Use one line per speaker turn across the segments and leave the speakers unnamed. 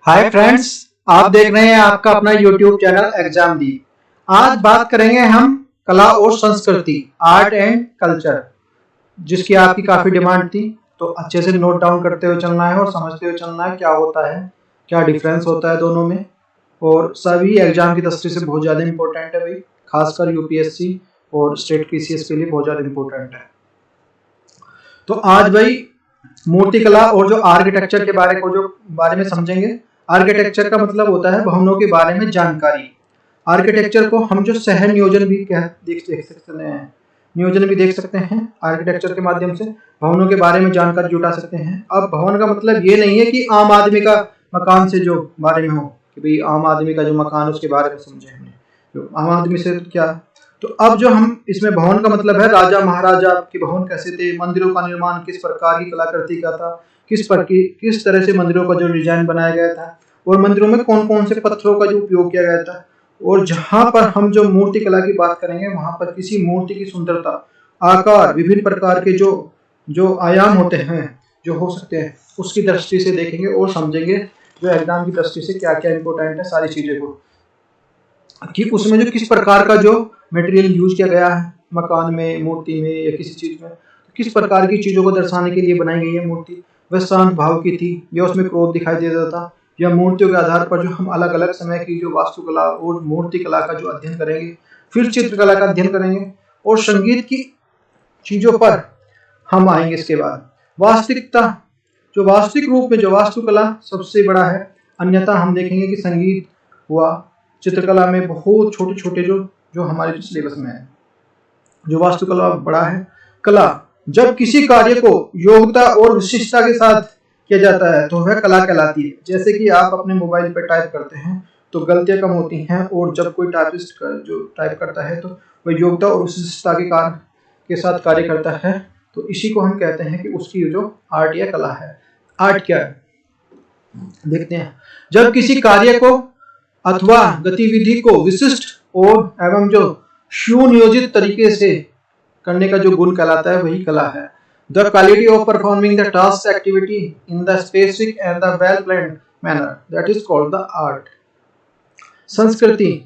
Hi friends, आप देख रहे हैं आपका अपना यूट्यूब चैनल एग्जामदीप। आज बात करेंगे हम कला और संस्कृति, आर्ट एंड कल्चर, जिसकी आपकी काफी डिमांड थी। तो अच्छे से नोट डाउन करते हुए चलना है और समझते हुए चलना है क्या होता है, क्या डिफरेंस होता है दोनों में। और सभी एग्जाम की दृष्टि से बहुत ज्यादा इंपॉर्टेंट है भाई, खासकर यूपीएससी और स्टेट पीसीएस के लिए बहुत ज्यादा इंपॉर्टेंट है। तो आज भाई मूर्ति कला और जो आर्किटेक्चर के बारे में समझेंगे। आर्किटेक्चर का मतलब होता है भवनों के बारे में जानकारी। आर्किटेक्चर को हम जो शहर नियोजन भी देख सकते हैं, नियोजन भी देख सकते हैं। आर्किटेक्चर के माध्यम से भवनों के बारे में जानकारी जुटा सकते हैं। अब भवन का मतलब ये नहीं है कि आम आदमी का मकान से जो बारे में हो, कि भाई आम आदमी का जो मकान है उसके बारे में समझे हमने, जो आम आदमी से क्या। तो अब जो हम इसमें भवन का मतलब है, राजा महाराजा के भवन कैसे थे, मंदिरों का निर्माण किस प्रकार की कलाकृति का था, किस तरह से मंदिरों का जो डिजाइन बनाया गया था, और मंदिरों में कौन कौन से पत्थरों का जो उपयोग किया गया था। और जहां पर हम जो मूर्ति कला की बात करेंगे, वहां पर किसी मूर्ति की सुंदरता, आकार, विभिन्न प्रकार के जो आयाम होते हैं, जो हो सकते हैं, उसकी दृष्टि से देखेंगे और समझेंगे। जो एग्जाम की दृष्टि से क्या क्या इंपॉर्टेंट है, सारी चीजें को, कि उसमें जो किस प्रकार का जो मटेरियल यूज किया गया है मकान में, मूर्ति में या किसी चीज में, किस प्रकार की चीजों को दर्शाने के लिए बनाई गई है मूर्ति, वह शांत भाव की थी या उसमें क्रोध दिखाई देता था, या मूर्तियों के आधार पर जो हम अलग अलग समय की जो वास्तुकला और मूर्ति कला का जो अध्ययन करेंगे, फिर चित्रकला का अध्ययन करेंगे और संगीत की चीजों पर हम आएंगे। इसके बाद वास्तविकता, जो वास्तविक रूप में जो वास्तुकला सबसे बड़ा है। अन्यथा हम देखेंगे कि संगीत हुआ, चित्रकला में बहुत छोटे छोटे जो हमारे जो सिलेबस में है, जो वास्तुकला बड़ा है। कला, जब किसी कार्य को योग्यता और विशिष्टता के साथ किया जाता है तो वह कला कहलाती है। जैसे कि आप अपने मोबाइल पर टाइप करते हैं तो गलतियां कम होती हैं, और जब कोई टाइपिस्ट जो टाइप करता है तो वह योग्यता और विशिष्टता के साथ कार्य करता है। तो इसी को हम कहते हैं कि उसकी जो आर्ट या कला है। आर्ट क्या है देखते हैं। जब किसी कार्य को अथवा गतिविधि को विशिष्ट और एवं जो सुनियोजित तरीके से करने का जो गुण कहलाता है, वही कला है। The quality of performing the task activity in the specific and the well planned manner, that is called the art. संस्कृति,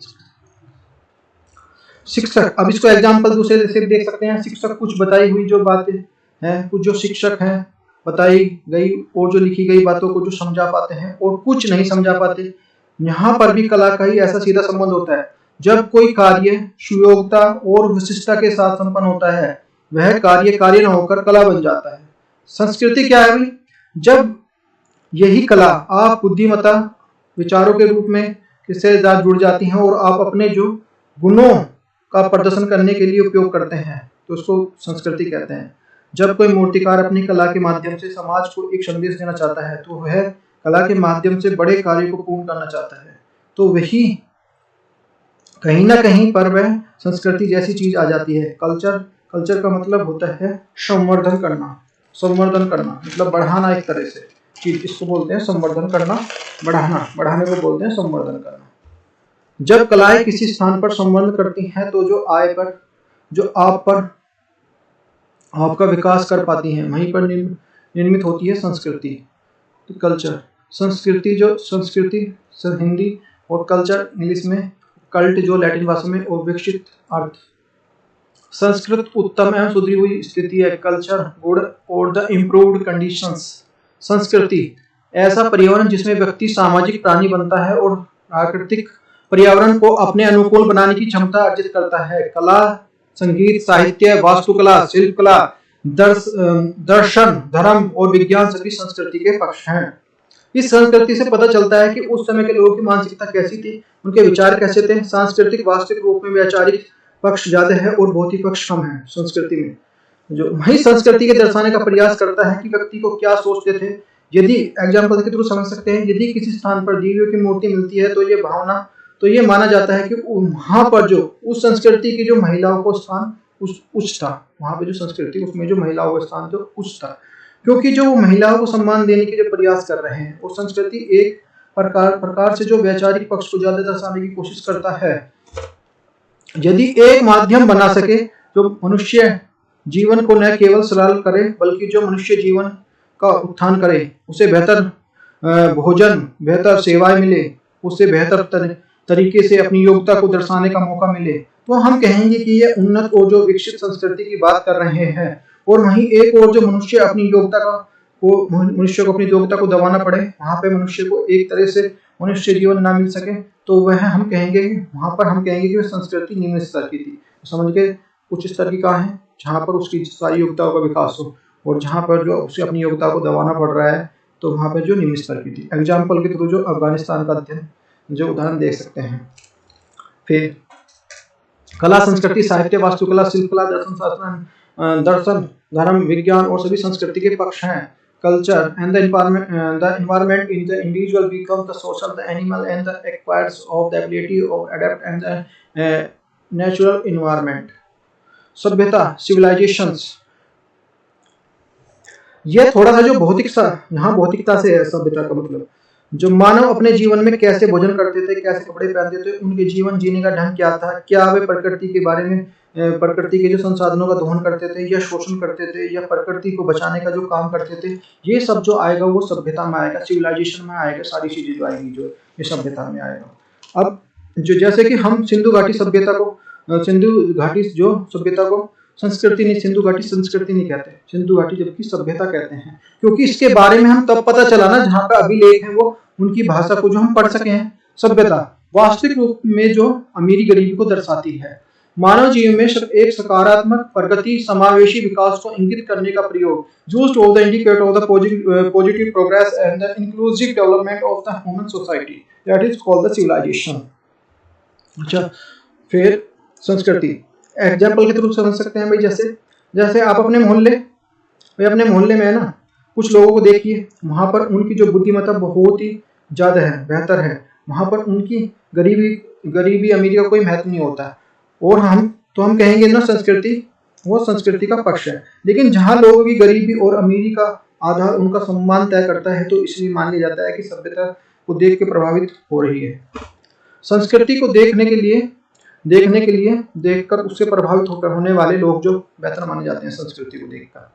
शिक्षक, अब इसको एग्जाम्पल दूसरे से देख सकते हैं। शिक्षक, कुछ बताई हुई जो बातें हैं, कुछ जो शिक्षक हैं बताई गई और जो लिखी गई बातों को जो समझा पाते हैं, और कुछ नहीं समझा पाते। यहाँ पर भी कला का ही ऐसा सीधा संबंध होता है। जब कोई कार्य सुयोग्यता और विशिष्टता के साथ संपन्न होता है, वह कार्य न होकर कला बन जाता है। संस्कृति क्या है भाई? जब यही कला आप बुद्धिमत्ता विचारों के रूप में किससे जुड़ जाती हैं और आप अपने जो गुणों का प्रदर्शन करने के लिए उपयोग करते हैं, तो उसको संस्कृति कहते हैं। जब कोई मूर्तिकार अपनी कला के माध्यम से समाज को एक संदेश देना चाहता है, तो वह कला के माध्यम से बड़े कार्य को पूर्ण करना चाहता है, तो वही कहीं ना कहीं पर वह संस्कृति जैसी चीज आ जाती है। कल्चर का मतलब होता है संवर्धन करना। संवर्धन करना मतलब बढ़ाना, एक तरह से चीज, इसको बोलते हैं संवर्धन करना, बढ़ाने को बोलते हैं संवर्धन करना। जब कलाएं किसी स्थान पर संवर्धन करती हैं, तो जो आपका विकास कर पाती हैं, वहीं पर निर्मित होती है संस्कृति। तो कल्चर, संस्कृति हिंदी और कल्चर इंग्लिश में, कल्ट जो लैटिन भाषा में, और विकसित अर्थ। संस्कृत उत्तम एवं सुधरी हुई स्थिति है, कल्चर गुड और द इम्प्रूव्ड कंडीशंस। संस्कृति ऐसा पर्यावरण जिसमें व्यक्ति सामाजिक प्राणी बनता है और प्राकृतिक पर्यावरण को अपने अनुकूल बनाने की क्षमता अर्जित करता है। कला, संगीत, साहित्य, वास्तुकला, शिल्पकला, दर्शन, धर्म और विज्ञान सभी संस्कृति के पक्ष हैं। इस संस्कृति से पता चलता है कि उस समय के लोगों की मानसिकता कैसी थी, उनके विचार कैसे थे। सांस्कृतिक वास्तविक रूप में वैचारिक पक्ष ज्यादा है और भौतिक पक्ष कम है संस्कृति में। जो वही संस्कृति के दर्शाने का प्रयास करता है कि व्यक्ति को क्या सोचते थे। यदि एग्जाम्पल के थ्रू समझ सकते हैं, यदि किसी स्थान पर देवियों की मूर्ति मिलती है, तो ये माना जाता है कि वहां पर जो उस संस्कृति की जो महिलाओं को स्थान उच्च था, वहां पे जो संस्कृति उसमें जो महिलाओं का स्थान जो उच्च था, क्योंकि जो वो महिलाओं को सम्मान देने के जो प्रयास कर रहे हैं, वो संस्कृति एक प्रकार से जो वैचारिक पक्ष को ज्यादा दर्शाने की कोशिश करता है। यदि एक माध्यम बना सके जो मनुष्य जीवन को न केवल सरल करे, बल्कि जो मनुष्य जीवन का उत्थान करे, उसे बेहतर भोजन, बेहतर सेवाएं मिले, उससे बेहतर तरीके से अपनी योग्यता को दर्शाने का मौका मिले, तो हम कहेंगे कि ये उन्नत और जो विकसित संस्कृति की बात कर रहे हैं। और वहीं एक और जो मनुष्य अपनी योग्यता को मनुष्य को अपनी योग्यता को दबाना पड़े, वहां पे मनुष्य को एक तरह से मनुष्य जीवन ना मिल सके, तो वह हम कहेंगे, वहां पर हम कहेंगे कि वह संस्कृति निम्न स्तर की थी। समझ के उच्च स्तर की कहाँ है, जहाँ पर उसकी सारी योग्यताओं का विकास हो, और जहाँ पर जो उसे अपनी योग्यता को दबाना पड़ रहा है, तो वहाँ पर जो निम्न स्तर की थी। एग्जाम्पल के थ्रू जो अफगानिस्तान का अध्ययन जो उदाहरण देख सकते हैं। फिर कला, संस्कृति, साहित्य, वास्तुकला, शिल्पकला, दर्शन शास्त्र, दर्शन, धर्म, विज्ञान और सभी संस्कृति के पक्ष हैं। Culture and the environment in the individual become the social, the animal and the acquires of the ability of adapt and the natural environment. सभ्यता, सिविलाइजेशंस, यह थोड़ा सा जो भौतिक सा, यहाँ भौतिकता से है सभ्यता का मतलब, जो मानव अपने जीवन में कैसे भोजन करते थे, कैसे कपड़े पहनते थे, उनके जीवन जीने का ढंग क्या था, क्या वे प्रकृति के बारे में प्रकृति के जो संसाधनों का दोहन करते थे या शोषण करते थे या प्रकृति को बचाने का जो काम करते थे, ये सब जो आएगा वो सभ्यता में आएगा, सिविलाइजेशन में आएगा, सारी चीजें जो आएंगी जो ये सभ्यता में आएगा। अब जो जैसे कि हम सिंधु घाटी सभ्यता को, सिंधु घाटी जो सभ्यता को संस्कृति नहीं, सिंधु घाटी संस्कृति नहीं कहते, सिंधु घाटी जबकि सभ्यता कहते हैं, क्योंकि इसके बारे में हम तब पता चला ना जहाँ पे अभिलेख है वो उनकी भाषा को जो हम पढ़ सके हैं। सभ्यता वास्तविक रूप में जो अमीरी गरीबी को दर्शाती है, मानव जीवन में एक सकारात्मक प्रगति, समावेशी विकास को इंगित करने का प्रयोग, used of the indicator of the positive progress and the inclusive development of the human society, that is called the civilization. अच्छा, फिर संस्कृति एग्जाम्पल के थ्रू समझ सकते हैं भाई। जैसे आप अपने मोहल्ले में है ना, कुछ लोगों को देखिए, वहां पर उनकी जो बुद्धिमत्ता बहुत ही ज्यादा है, बेहतर है, वहां पर उनकी गरीबी अमीरी का कोई महत्व नहीं होता, और हम कहेंगे ना संस्कृति वो संस्कृति का पक्ष है। लेकिन जहाँ लोगों की गरीबी और अमीरी का आधार उनका सम्मान तय करता है, तो इसलिए मान लिया जाता है कि सभ्यता को देख के प्रभावित हो रही है। संस्कृति को देखने के लिए देखकर उससे प्रभावित होकर होने वाले लोग जो बेहतर माने जाते हैं संस्कृति को देखकर,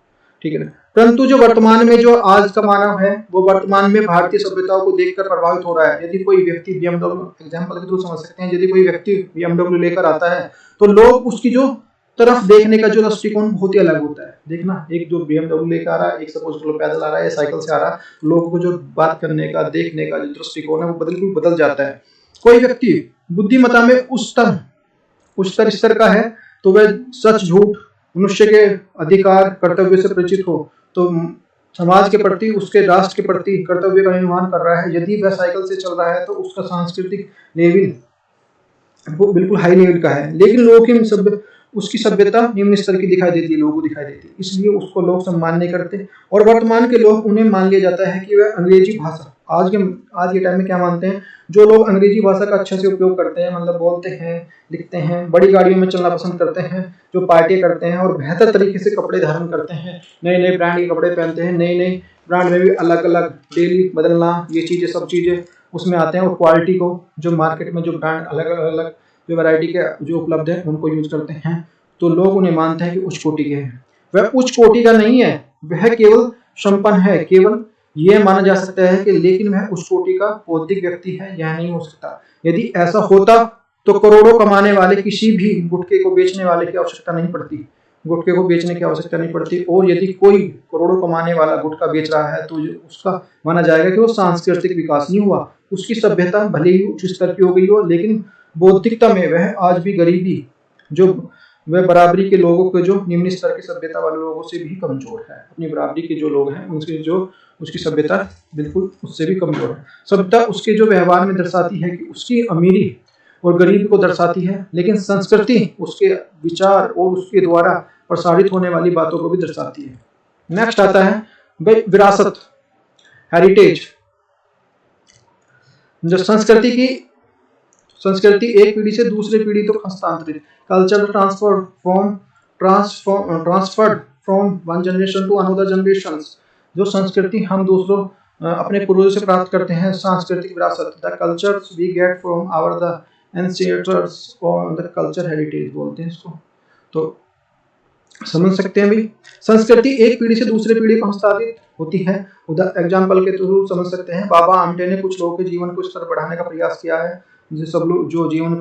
ठीक है ना। परंतु जो वर्तमान में जो आज का मानव है, वो वर्तमान में भारतीय सभ्यताओं को देखकर प्रभावित हो रहा है। यदि कोई व्यक्ति BMW, एग्जाम्पल के थ्रू समझ सकते हैं, यदि कोई व्यक्ति BMW लेकर आता है, तो लोग उसकी जो तरफ देखने का जो दृष्टिकोण बहुत ही अलग होता है। देखना, एक जो BMW लेकर आ रहा है, एक सपोज पैदल आ रहा है या साइकिल से आ रहा है, लोगों को जो बात करने का, देखने का जो दृष्टिकोण है वो बिल्कुल बदल जाता है। कोई व्यक्ति बुद्धिमत्ता में उच्चतर स्तर का है, तो वह सच झूठ, मनुष्य के अधिकार, कर्तव्य से परिचित हो, तो समाज के प्रति, उसके राष्ट्र के प्रति कर्तव्य का निर्वहन कर रहा है। यदि वह साइकिल से चल रहा है, तो उसका सांस्कृतिक लेवल वो बिल्कुल हाई लेवल का है। लेकिन लोगों की उसकी सभ्यता निम्न स्तर की दिखाई देती है, लोगों को दिखाई देती है, इसलिए उसको लोग सम्मान नहीं करते। और वर्तमान के लोग, उन्हें मान लिया जाता है कि वह अंग्रेजी भाषा, आज के टाइम में क्या मानते हैं, जो लोग अंग्रेजी भाषा का अच्छे से उपयोग करते हैं, मतलब बोलते हैं, लिखते हैं, बड़ी गाड़ियों में चलना पसंद करते हैं, जो पार्टी करते हैं और बेहतर तरीके से कपड़े धारण करते हैं, नए नए ब्रांड के कपड़े पहनते हैं, नए नए ब्रांड में भी अलग अलग डेली बदलना, ये चीज़ें सब चीज़ें उसमें आते हैं। और क्वालिटी को जो मार्केट में जो ब्रांड अलग अलग जो वैरायटी के जो उपलब्ध है उनको यूज करते हैं, तो लोग उन्हें मानते हैं कि उच्च कोटि के हैं। वह उच्च कोटि का नहीं है, वह केवल संपन्न है, केवल यह माना जा सकता है कि, लेकिन वह उच्च कोटि का बौद्धिक व्यक्ति है, यह नहीं हो सकता। यदि ऐसा होता तो करोड़ों कमाने वाले किसी भी गुटखे को बेचने वाले की आवश्यकता नहीं पड़ती, गुटखे को बेचने की आवश्यकता नहीं पड़ती। और यदि कोई करोड़ों कमाने वाला गुटखा बेच रहा है, तो उसका माना जाएगा कि वो सांस्कृतिक विकास नहीं हुआ, उसकी सभ्यता भले ही उच्च स्तर की हो गई हो, लेकिन बौद्धिकता में वह आज भी गरीबी, जो वह बराबरी के लोगों के, जो निम्न स्तर की सभ्यता वाले लोगों से भी कमजोर है। अपनी बराबरी के जो लोग हैं उनसे जो उसकी सभ्यता बिल्कुल उससे भी कमजोर है। सभ्यता उसके जो व्यवहार में दर्शाती है कि उसकी अमीरी और गरीबी को दर्शाती है, लेकिन संस्कृति उसके विचार और उसके द्वारा प्रसारित होने वाली बातों को भी दर्शाती है। नेक्स्ट आता है विरासत, हेरिटेज। जो संस्कृति एक पीढ़ी से दूसरे पीढ़ी तक हस्तांतरित, culture transferred from one generation to another generation. जो संस्कृति हम दूसरों अपने पूर्वजों से प्राप्त करते हैं, सांस्कृतिक विरासत, the cultures we get from our the ancestors और द कल्चर हेरिटेज बोलते हैं इसको। तो समझ सकते हैं भाई। संस्कृति एक पीढ़ी से दूसरे पीढ़ी को हस्तांतरित होती है। उदाहरण एग्जाम्पल के थ्रू समझ सकते हैं। बाबा आमटे ने कुछ लोगों के जीवन को स्तर बढ़ाने का प्रयास किया है। जो सब लोग जो जीवन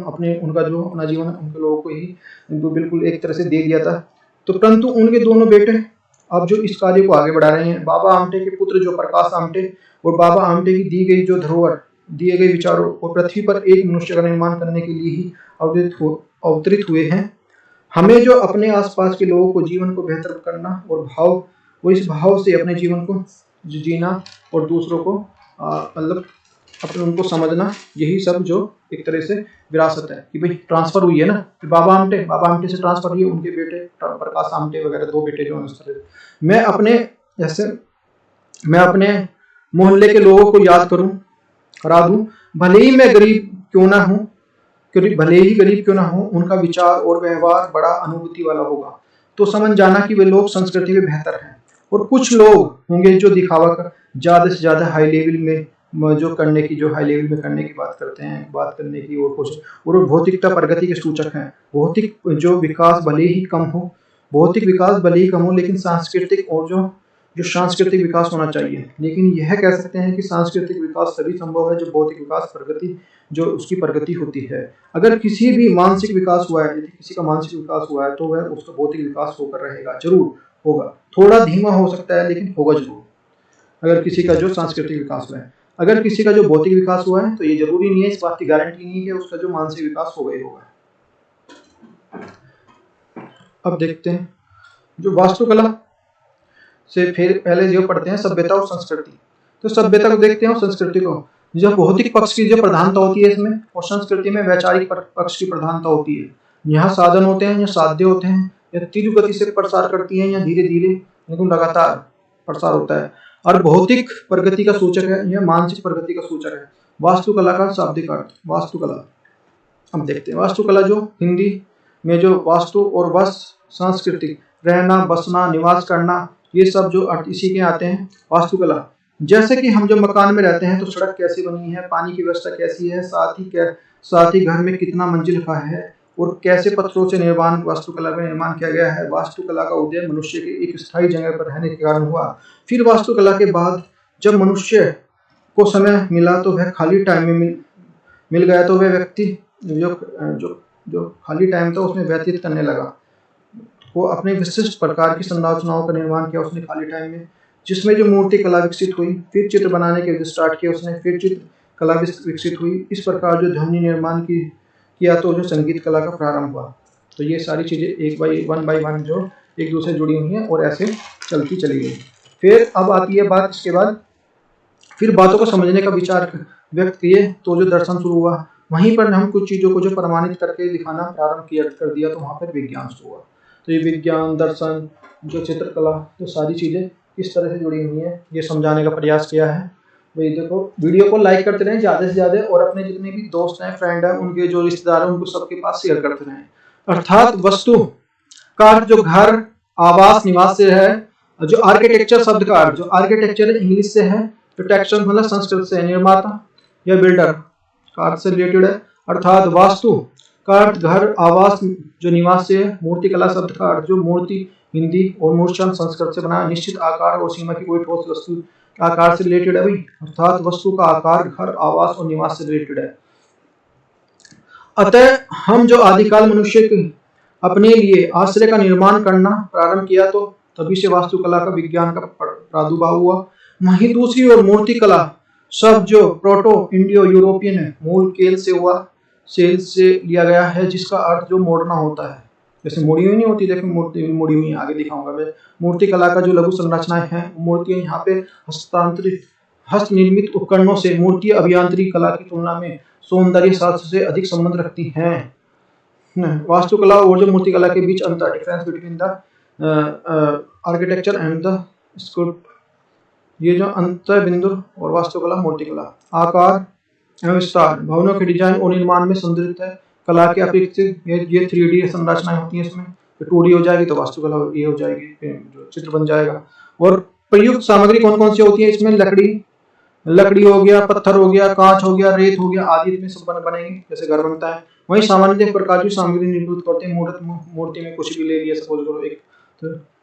अपने उनका जो अपना जीवन उनके लोगों को ही बिल्कुल एक तरह से दे दिया था। तो परंतु उनके दोनों बेटे अब जो इस कार्य को आगे बढ़ा रहे हैं। बाबा आमटे के पुत्र जो प्रकाश आमटे और बाबा आमटे की दी गई जो धरोहर, दिए गए विचारों और पृथ्वी पर एक मनुष्य का निर्माण करने के लिए ही अवतरित हुए हैं। हमें जो अपने आसपास के लोगों को जीवन को बेहतर करना और इस भाव से अपने जीवन को जीना और दूसरों को मतलब अपने उनको समझना, यही सब जो एक तरह से विरासत है कि भाई ट्रांसफर हुई है ना। कि बाबा आमटे से ट्रांसफर हुई, उनके बेटे प्रकाश आमटे वगैरह 2 बेटे जो है। मैं अपने मोहल्ले के लोगों को याद करा दूं, भले ही गरीब क्यों ना हो, उनका विचार और व्यवहार बड़ा अनुभूति वाला होगा। तो समझ जाना कि वे लोग संस्कृति में बेहतर हैं। और कुछ लोग होंगे जो दिखावा कर ज्यादा से ज्यादा हाई लेवल में करने की बात करने की और कोशिश, और भौतिकता प्रगति के सूचक हैं। भौतिक विकास भले ही कम हो, लेकिन सांस्कृतिक और जो सांस्कृतिक विकास होना चाहिए। लेकिन यह कह सकते हैं कि सांस्कृतिक विकास तभी संभव है जब भौतिक विकास उसकी प्रगति होती है। अगर किसी भी मानसिक विकास हुआ है, यदि किसी का मानसिक विकास हुआ है तो वह उसका भौतिक विकास होकर रहेगा, जरूर होगा। थोड़ा धीमा हो सकता है लेकिन होगा जरूर। अगर किसी का जो सांस्कृतिक विकास हुआ है, अगर किसी का जो भौतिक विकास हुआ है तो ये जरूरी नहीं है, इस बात की गारंटी नहीं है कि उसका जो मानसिक विकास होगा ही होगा। अब देखते हैं जो वास्तुकला से फिर पहले जो पढ़ते हैं सभ्यता और संस्कृति। तो सभ्यता को देखते हैं और संस्कृति को। जो भौतिक पक्ष की जो प्रधानता होती है इसमें, और संस्कृति में वैचारिक पक्ष की प्रधानता होती है। यहाँ साधन होते हैं या साध्य होते हैं, या तीव्र गति से प्रसार करती है या धीरे धीरे लेकिन लगातार प्रसार होता है। और भौतिक प्रगति का सूचक है या मानसिक प्रगति का सूचक है। वास्तुकला का शाब्दिक अर्थ। वास्तुकला हम देखते हैं। वास्तुकला जो हिंदी में जो वास्तु और वस सांस्कृतिक, रहना, बसना, निवास करना, ये सब जो अर्थ इसी के आते हैं। वास्तुकला जैसे कि हम जो मकान में रहते हैं तो सड़क कैसी बनी है, पानी की व्यवस्था कैसी है, साथ ही घर में कितना मंजिल का है और कैसे पत्थरों से वास्तुकला में निर्माण किया गया है। वास्तुकला का उदय मनुष्य के एक स्थायी जगह पर रहने के कारण हुआ। फिर वास्तुकला के बाद जब मनुष्य को समय मिला तो वह खाली टाइम में मिल गया तो वह व्यक्ति जो खाली टाइम था उसमें व्यतीत करने लगा। वो अपने विशिष्ट प्रकार की संरचनाओं का निर्माण किया उसने खाली टाइम में, जिसमें जो मूर्ति कला विकसित हुई। फिर चित्र बनाने के स्टार्ट किया उसने, फिर चित्र कला विकसित हुई। इस प्रकार जो ध्वनि निर्माण किया तो जो संगीत कला का प्रारंभ हुआ। तो ये सारी चीजें वन बाई वन जो एक दूसरे जुड़ी हुई हैं और ऐसे चलती चली गई। फिर अब आती है बात, इसके बाद फिर बातों को समझने का विचार व्यक्त किए तो जो दर्शन शुरू हुआ। वहीं पर हम कुछ चीजों को जो प्रमाणित करके दिखाना प्रारंभ कर दिया तो वहां पर विज्ञान शुरू हुआ। तो ये विज्ञान, दर्शन, जो चित्रकला, तो सारी चीजें किस तरह से जुड़ी हुई हैं ये समझाने का प्रयास किया है। भाई देखो, वीडियो को लाइक करते रहें ज़्यादा से ज़्यादा, और अपने जितने भी दोस्त हैं, फ्रेंड हैं, उनके जो रिश्तेदार हैं उनको सबके पास शेयर करते रहें। अर्थात वस्तु का जो घर, आवास, निवास से है। जो आर्किटेक्चर शब्द का जो आर्किटेक्चर इंग्लिश से है, तो टेक्सचर मतलब संस्कृत से है, निर्माता या बिल्डर का से रिलेटेड है। अर्थात वास्तु का अर्थ घर, आवास, जो निवास से है। मूर्तिकला शब्द का अर्थ जो मूर्ति हिंदी और मूर्छन संस्कृत से बना निश्चित आकार और सीमा की कोई ठोस वस्तु आकार से रिलेटेड है भाई। अर्थात वस्तु का आकार घर, आवास और निवास से रिलेटेड है। अतः हम जो आदिकाल मनुष्य के अपने लिए आश्रय का निर्माण करना प्रारंभ किया तो तभी से वास्तुकला का विज्ञान का प्रादुर्भाव हुआ। वहीं दूसरी ओर मूर्तिकला शब्द जो प्रोटो इंडियो यूरोपियन मूल केल से हुआ, सेल से लिया गया है, जिसका अर्थ जो मोड़ना होता है। जैसे मुड़ी हुई नहीं होती, देखो मूर्ति मुड़ी हुई आगे दिखाऊंगा मैं। मूर्ति कला का जो लघु संरचनाएं हैं, मूर्तियां यहाँ पे हस्त निर्मित उपकरणों से मूर्ति अभियांत्रिकी कला की तुलना में सौंदर्य शास्त्र से अधिक संबंध रखती हैं। वास्तुकला और जो मूर्तिकला के बीच अंतर, difference between the architecture and the sculpture, ये जो अंतर बिंदु और वास्तुकला मूर्तिकला। आकार एवं विस्तार, भवनों के डिजाइन और निर्माण में संदर्भित है। कला के अपेक्षित ये 3D संरचनाएं होती हैं, इसमें तो 2D हो जाएगी तो वास्तुकला ये हो जाएगी, जो चित्र बन जाएगा। और प्रयुक्त सामग्री कौन कौन सी होती है इसमें? लकड़ी, लकड़ी हो गया, पत्थर हो गया, कांच हो गया, रेत हो गया आदि में सब बनेंगे जैसे घर बनता है। वहीं सामान्य प्रकार की सामग्री निर्मित करते हैं। मूर्ति में कुछ भी ले लिया, सपोज करो एक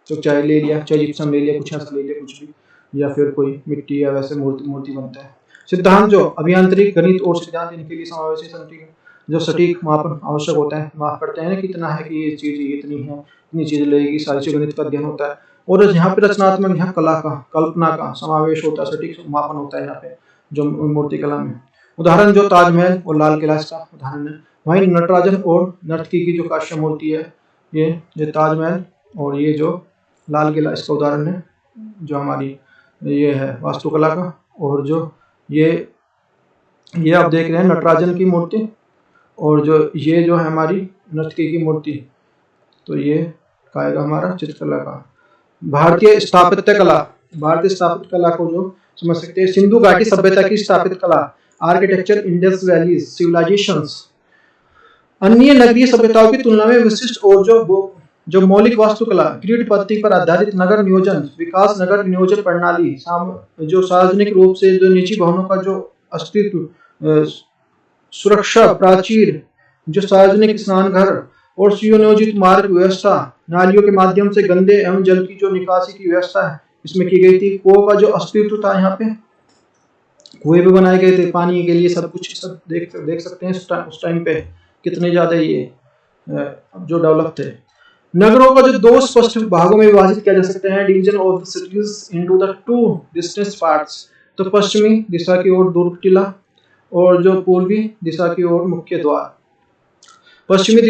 तो चाहे ले लिया, चाहे जिप्सम ले लिया, कुछ ऐसा ले लिया कुछ भी, या फिर कोई मिट्टी या वैसे मूर्ति बनता है। सिद्धांत जो अभियांत्रिक गणित और सिद्धांत इनके लिए समावेशी जो सटीक मापन आवश्यक होता है, माप करते हैं ना कितना है कि ये चीज इतनी है, इतनी चीज लगेगी, सारी चीज गणित का अध्ययन होता है। और यहाँ पे रचनात्मक, यहाँ कला का, कल्पना का समावेश होता है, सटीक मापन होता है यहाँ पे जो मूर्ति कला में। उदाहरण जो ताजमहल और लाल किला इसका उदाहरण है। वहीं नटराजन और नर्तकी की जो काष्य मूर्ति है, ये ताजमहल और ये जो लाल किला इसका उदाहरण है जो हमारी ये है वास्तुकला का। और जो ये आप देख रहे हैं नटराजन की मूर्ति, और ये जो है हमारी नर्तकी की मूर्ति, तो ये काएगा हमारा चित्रकला का। भारतीय स्थापत्य कला, भारतीय स्थापत्य कला को जो समझ सकते हैं, सिंधु घाटी सभ्यता की स्थापत्य कला, आर्किटेक्चर, इंडस वैलीज सिविलाइजेशंस, अन्य नगरीय सभ्यताओं की तुलना में विशिष्ट और जो मौलिक वास्तुकला, ग्रिड पद्धति पर आधारित नगर नियोजन विकास, नगर नियोजन प्रणाली, जो सार्वजनिक रूप से जो निजी भवनों का जो अस्तित्व, सुरक्षा प्राचीर, जो सार्वजनिक स्नान घर और सुनियोजित मार्ग व्यवस्था, नालियों के माध्यम से गंदे एवं जल की जो निकासी की व्यवस्था है इसमें की गई थी। कुओं का जो अस्तित्व था, यहाँ पे कुएं भी बनाए गए थे पानी के लिए, सब कुछ सब देख सकते हैं उस टाइम पे कितने ज्यादा ये जो डेवलप थे। नगरों का जो दो स्पष्ट भागों में विभाजित किया जा सकता है, division of the cities into the two distant parts. तो पश्चिमी दिशा की ओर दुर्ग टीला और जो पूर्वी दिशा की ओर मुख्य द्वार। पश्चिमी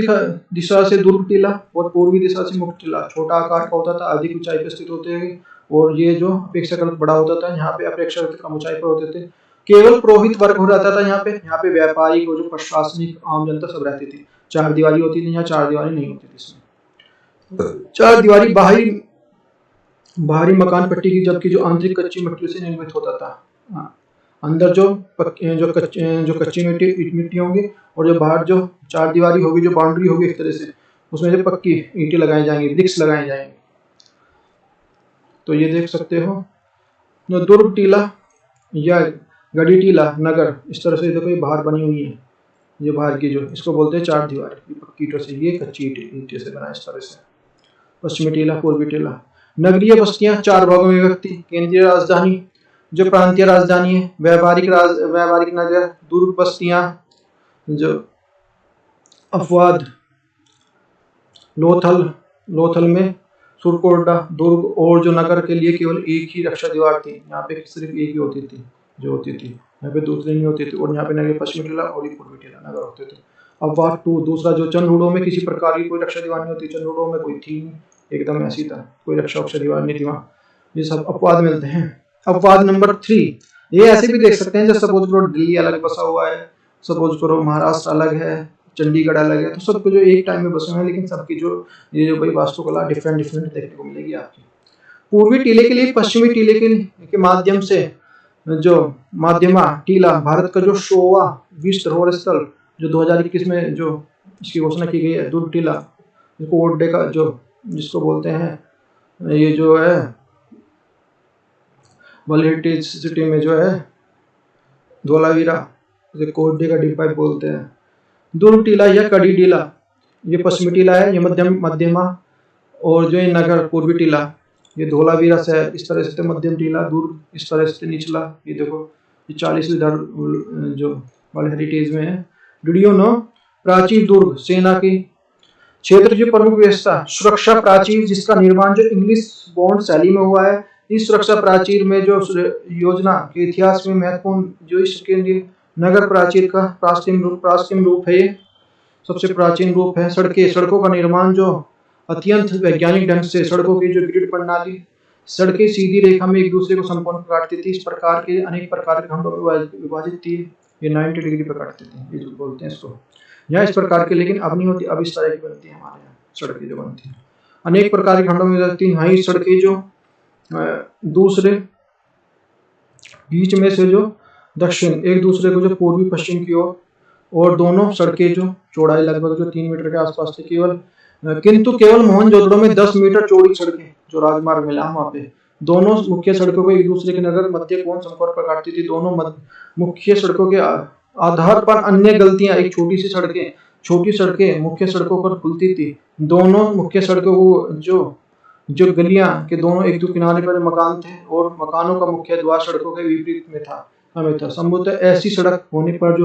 दिशा से दुर्ग टीला और पूर्वी दिशा से मुख्य टीला छोटा आकार का होता था, अधिक ऊंचाई पर स्थित होते हैं, और ये जो अपेक्षाकृत बड़ा होता था, यहाँ पे अपेक्षाकृत कम ऊंचाई पर होते थे। केवल पुरोहित वर्ग हो रहता था यहाँ पे व्यापारिक और जो प्रशासनिक आम जनता सब रहती थी। चार दीवारी होती थी, यहाँ चार दीवारी नहीं होती थी। इसमें चार दीवारी बाहरी मकान पट्टी की, जबकि जो आंतरिक कच्ची मिट्टी से निर्मित होता था। अंदर जो कच्ची मिट्टी होंगी और जो बाहर जो चार दीवारी होगी, जो बाउंड्री होगी एक तरह से, उसमें जो पक्की ईंटें लगाई जाएंगी, ब्रिक्स लगाए जाएंगे। तो ये देख सकते हो दुर्ग टीला या गढ़ी टीला नगर, इस तरह से देखो ये बाहर बनी हुई है, ये बाहर की जो इसको बोलते हैं चार दीवारी, पक्की ईंटों से, ये कच्ची ईंटें से बना इस तरह से। पश्चिमी टीला, पूर्वी टीला। नगरीय बस्तियां चार भागों में विभक्ति, केंद्रीय राजधानी, जो प्रांतीय राजधानी है, व्यावहारिक नगर, दुर्ग बस्तियां, जो अफवाद, लोथल में सुरकोटडा दुर्ग, और जो नगर के लिए केवल एक ही रक्षा दीवार थी, यहाँ पे सिर्फ एक ही होती थी, यहाँ पे दूसरी नहीं होती थी। और यहाँ पे नगर पश्चिमी टीला और पूर्वी टीला नगर होते थे। अफवाद 2 दूसरा, जो चंद्रहूडों में किसी प्रकार की कोई रक्षा दीवार नहीं होती, चंद्रहूडों में कोई थी नहीं, एकदम ऐसी था, कोई रक्षा दीवार नहीं थी वहाँ। ये सब अपवाद मिलते हैं। अपवाद नंबर 3, ये ऐसे भी देख सकते हैं, जैसे सपोज करो दिल्ली अलग बसा हुआ है, सपोज करो महाराष्ट्र अलग है, चंडीगढ़ अलग है, तो सबको जो एक टाइम में बसे हैं, लेकिन सबकी जो ये जो भाई वास्तुकला डिफरेंट देखने को मिलेगी आपकी। पूर्वी टीले के लिए पश्चिमी टीले के माध्यम से जो माध्यमा टीला भारत का जो 100वां विश्व धरोहर स्थल जो 2021 में जो इसकी घोषणा की गई है, दुर्ग टीला, इसको ओडे का जो जिसको बोलते हैं, ये जो है वर्ल्ड हेरिटेज सिटी में जो है धोलावीरा, कोडे का डिब्बा बोलते हैं। दुर्ग टीला या कड़ी टीला, ये पश्चिमी टीला है, ये मध्यमा, और जो ये नगर पूर्वी टीला, ये धोलावीरा से इस तरह से मध्यम टीला, दुर्ग इस तरह से निचला। ये देखो ये 40वीं जो वर्ल्ड हेरिटेज में है। वीडियो नो प्राचीर दुर्ग सेना की क्षेत्र की प्रमुख व्यवस्था, सुरक्षा प्राचीर जिसका निर्माण जो इंग्लिश बॉन्ड शैली में हुआ है। इस सुरक्षा प्राचीर में जो योजना के इतिहास में महत्वपूर्ण जो इस केंद्रीय नगर प्राचीर का प्राचीन रूप है, ये सबसे प्राचीन रूप है। सड़कों का निर्माण जो अत्यंत वैज्ञानिक ढंग से, सड़कों की जो ग्रिड प्रणाली, सड़कें सीधी रेखा में एक दूसरे को संपूर्ण काटती थी, इस प्रकार के अनेक प्रकार के खंडों में विभाजित थी, ये 90 डिग्री पर काटती थी, ये जो बोलते हैं इसको। यहाँ इस प्रकार के, लेकिन अब नहीं होती, अब इस तरह की बनती है हमारे यहाँ सड़कें जो बनती हैं, अनेक प्रकार के खंडों में बनती हैं। यहाँ सड़कें जो दूसरे बीच में से जो दक्षिण एक दूसरे को जो पूर्वी पश्चिम की ओर, और दोनों सड़कें जो चौड़ाई लगभग जो 3 मीटर के आसपास थी, किंतु केवल मोहनजोदड़ो में 10 मीटर चौड़ी सड़कें जो राजमार्ग मिला वहाँ पे दोनों मुख्य सड़कों को एक दूसरे के नगर मध्य कोण संपर्क पर काटती थी। दोनों मुख्य सड़कों के आधार पर अन्य गलतियां, एक छोटी सड़कें मुख्य सड़कों पर खुलती थी। दोनों मुख्य सड़कों को जो गलियां के दोनों एक दो किनारे पर मकान थे और मकानों का मुख्य द्वार सड़कों के विपरीत में था। संभवतः ऐसी सड़क होने पर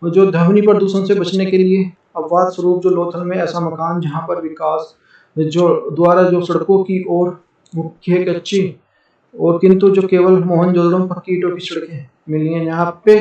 जो ध्वनि प्रदूषण से बचने के लिए अपवाद स्वरूप जो लोथल में ऐसा मकान जहां पर विकास जो द्वारा जो सड़कों की और मुख्य कच्ची और किंतु जो केवल मोहनजोदड़ो पक्की ईंटों की सड़कें मिली हैं। यहाँ पे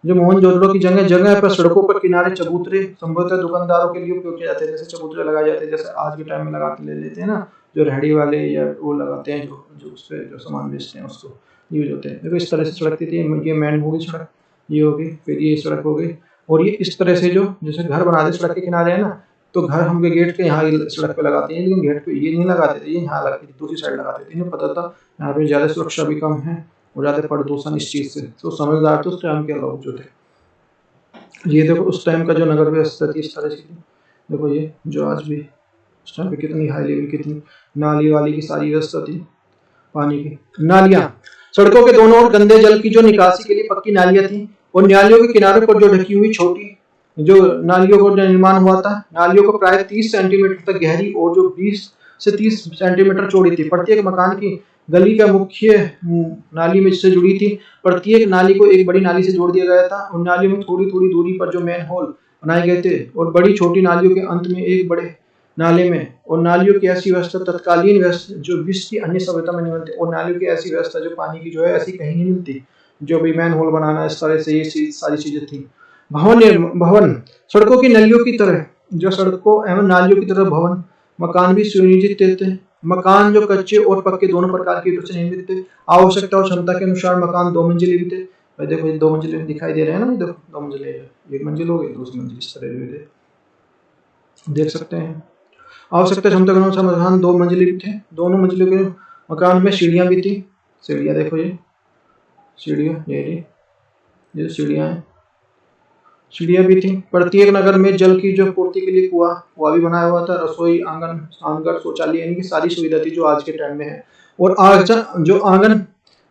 जो मोहनजोदड़ो की जगह जगह पर सड़कों पर किनारे चबूतरे संभवतः दुकानदारों के लिए उपयोग किए जाते हैं। जैसे चबूतरे लगाए जाते हैं, जैसे आज के टाइम में लगा ले लेते हैं ना, जो रेहड़ी वाले या वो लगाते हैं जो उस पर जो सामान बेचते हैं उसको यूज होते हैं। देखो इस तरह से सड़क थी, ये मेन होगी सड़क, ये होगी, फिर ये सड़क हो गई और ये इस तरह से जो जैसे घर बनाते सड़क के किनारे है ना, तो घर हम गेट के यहाँ सड़क पे लगाते हैं, लेकिन गेट पे ये नहीं लगाते थे, ये यहाँ लगाते थे, दूसरी साइड लगाते थे। इन्हें पता था यहाँ पे ज्यादा सुरक्षा भी कम है और ज्यादा प्रदूषण इस चीज से, तो समझदार तो उस टाइम के लोग जो थे। ये देखो उस टाइम का जो नगर व्यवस्था थी इस तरह से थी। देखो ये जो आज भी उस टाइम पे कितनी हाई लेवल, कितनी नाली वाली की सारी व्यवस्था थी, पानी की नालियां, सड़कों के दोनों ओर गंदे जल की जो निकासी के लिए पक्की नालियां थी और नालियों के किनारे पर जो ढकी हुई छोटी जो नालियों को निर्माण हुआ था, नालियों को प्राय 30 सेंटीमीटर तक गहरी और जो 20 से 30 सेंटीमीटर चौड़ी थी। प्रत्येक मकान की गली का मुख्य नाली में से जुड़ी थी। प्रत्येक नाली को एक बड़ी नाली से जोड़ दिया गया था। उन नालियों में थोड़ी थोड़ी दूरी पर जो मैन होल बनाए गए थे और बड़ी छोटी नालियों के अंत में एक बड़े नाले में। और नालियों की ऐसी व्यवस्था तत्कालीन व्यवस्था जो विश्व की अन्य सभ्यता में नहीं मिलती, और नालियों की ऐसी व्यवस्था जो पानी की जो है ऐसी कहीं नहीं मिलती, जो भी मैन होल बनाना इस तरह से ये सारी चीजें थी। भवन सड़कों की नलियों की तरह जो सड़कों एवं नालियों की तरह भवन मकान भी सुनियोजित थे। मकान जो कच्चे और पक्के दोनों प्रकार के ईंटों से निर्मित थे। आवश्यकता और क्षमता के अनुसार मकान 2 मंजिले भी थे। भाई देखो ये 2 मंजिले दिखाई दे रहे हैं ना, देखो 2 मंजिले, एक मंजिल हो गई, दूसरी मंजिल इस तरह भी थे, देख सकते हैं। आवश्यकता क्षमता के अनुसार मकान 2 मंजिले भी थे। दोनों मंजिलों के मकान में सीढ़ियां भी थी। सीढ़ियां देखो, ये सीढ़ियां, ये सीढ़ियां हैं, सीढ़ियां भी थी। प्रत्येक नगर में जल की जो पूर्ति के लिए कुआं भी बनाया हुआ था। रसोई, आंगन, स्नानघर, शौचालय, यानी कि सारी सुविधा थी जो आज के टाइम में है। और जो आंगन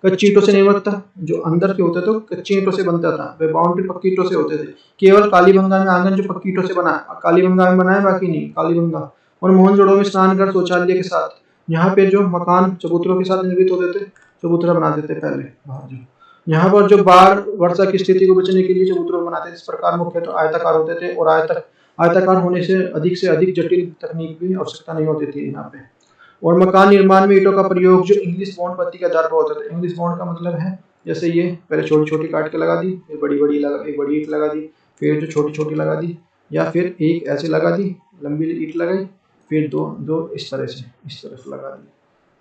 कच्ची ईंटों से निर्मित था, जो अंदर के होते तो कच्ची ईंटों से बनता था, वे बाउंड्री पक्की ईंटों से होते थे। केवल कालीबंगा में आंगन जो पक्की ईंटों से बना, कालीबंगा में बनाया, बाकी नहीं। कालीबंगा और मोहनजोदड़ो में स्नानघर शौचालय के साथ यहाँ पे जो मकान चबूतरों के साथ निर्मित होते थे, चबूतरा बनाते थे पहले बाहर। यहाँ पर जो बाढ़ वर्षा की स्थिति को बचने के लिए चबूतरे बनाते थे। इस प्रकार मुख्य तो आयताकार होते थे और आयताकार होने से अधिक जटिल तकनीक की आवश्यकता नहीं होती थी यहाँ पे। और मकान निर्माण में ईंटों का प्रयोग जो इंग्लिश बॉन्ड पत्ती के आधार पर होता था। इंग्लिश बॉन्ड का मतलब है जैसे ये पहले छोटी छोटी काट के लगा दी, फिर एक बड़ी ईंट लगा दी, फिर जो छोटी छोटी लगा दी, या फिर एक ऐसे लगा दी, लंबी ईंट लगाई, फिर दो इस तरह से लगा दी,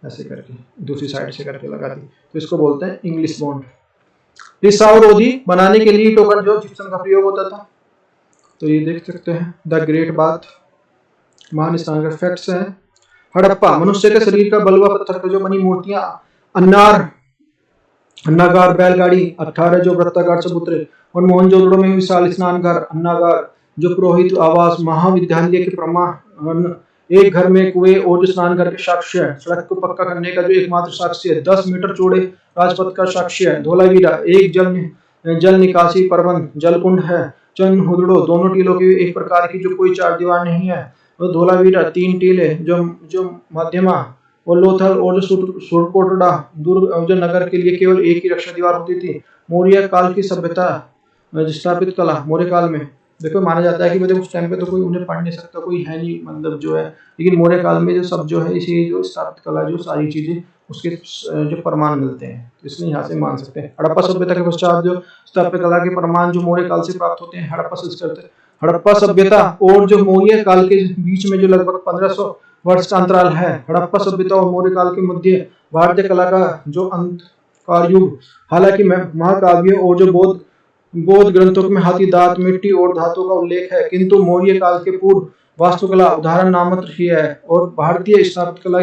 ऐसे करके दूसरी साइड से करके लगा दी, तो इसको बोलते हैं इंग्लिश बॉन्ड। रिसावरोधी बनाने के लिए ईंटों का जो जिप्सम का प्रयोग होता था। तो ये देख सकते हैं द ग्रेट बाथ, महान स्नानघर। फैक्ट्स हैं, हड़प्पा मनुष्य के शरीर का बलुआ पत्थर का जो बनी मूर्तियां, अन्नागार, बैलगाड़ी, 18 जो वृत्ताकार चबूतरे, और मोहनजोदड़ो में विशाल स्नानघर, अन्नागार, जो पुरोहित आवास, महाविद्यालय के प्रमाण, एक घर में कुएं और जो स्नानघर के साक्ष्य है। सड़क को पक्का करने का जो एकमात्र साक्ष्य है 10 मीटर चौड़े राजपथ का साक्ष्य है। धोलावीरा एक जल निकासी प्रबंध, जलकुंड है। चंदहुदड़ो दोनों टीलों की एक प्रकार की जो कोई चार दीवार नहीं है। और धोलावीरा 3 टीले जो मध्यमा और लोथल और जो सुरकोटड़ा दुर्ग जो नगर के लिए केवल एक ही रक्षा दीवार होती थी। मौर्य काल की सभ्यता स्थापित कला, मौर्य काल में देखो माना जाता है कि मतलब उस टाइम पे तो कोई उन्हें पढ़ नहीं सकता, कोई है नहीं, मतलब जो है, लेकिन मौर्य काल में जो सब जो है इसी जो स्थापित कला जो सारी चीजें उसके जो प्रमाण मिलते हैं, तो इसलिए यहाँ से मान सकते हैं। हड़प्पा सभ्यता के पश्चात जो स्थापित कला के प्रमाण जो मौर्य काल से प्राप्त होते हैं, हड़प्पा सभ्यता और जो मौर्य काल के बीच में जो लगभग 1500 वर्ष का अंतराल है। हड़प्पा सभ्यता और मौर्य काल के मध्य भारतीय कला का जो अंतकार युग, हालांकि महाकाव्य और जो बौद्ध ग्रंथों में हाथी दांत, मिट्टी और धातु का उल्लेख है, किंतु मौर्य काल के पूर्व वास्तुकला उदाहरण नामत्र ही है। और भारतीय स्थापत्य कला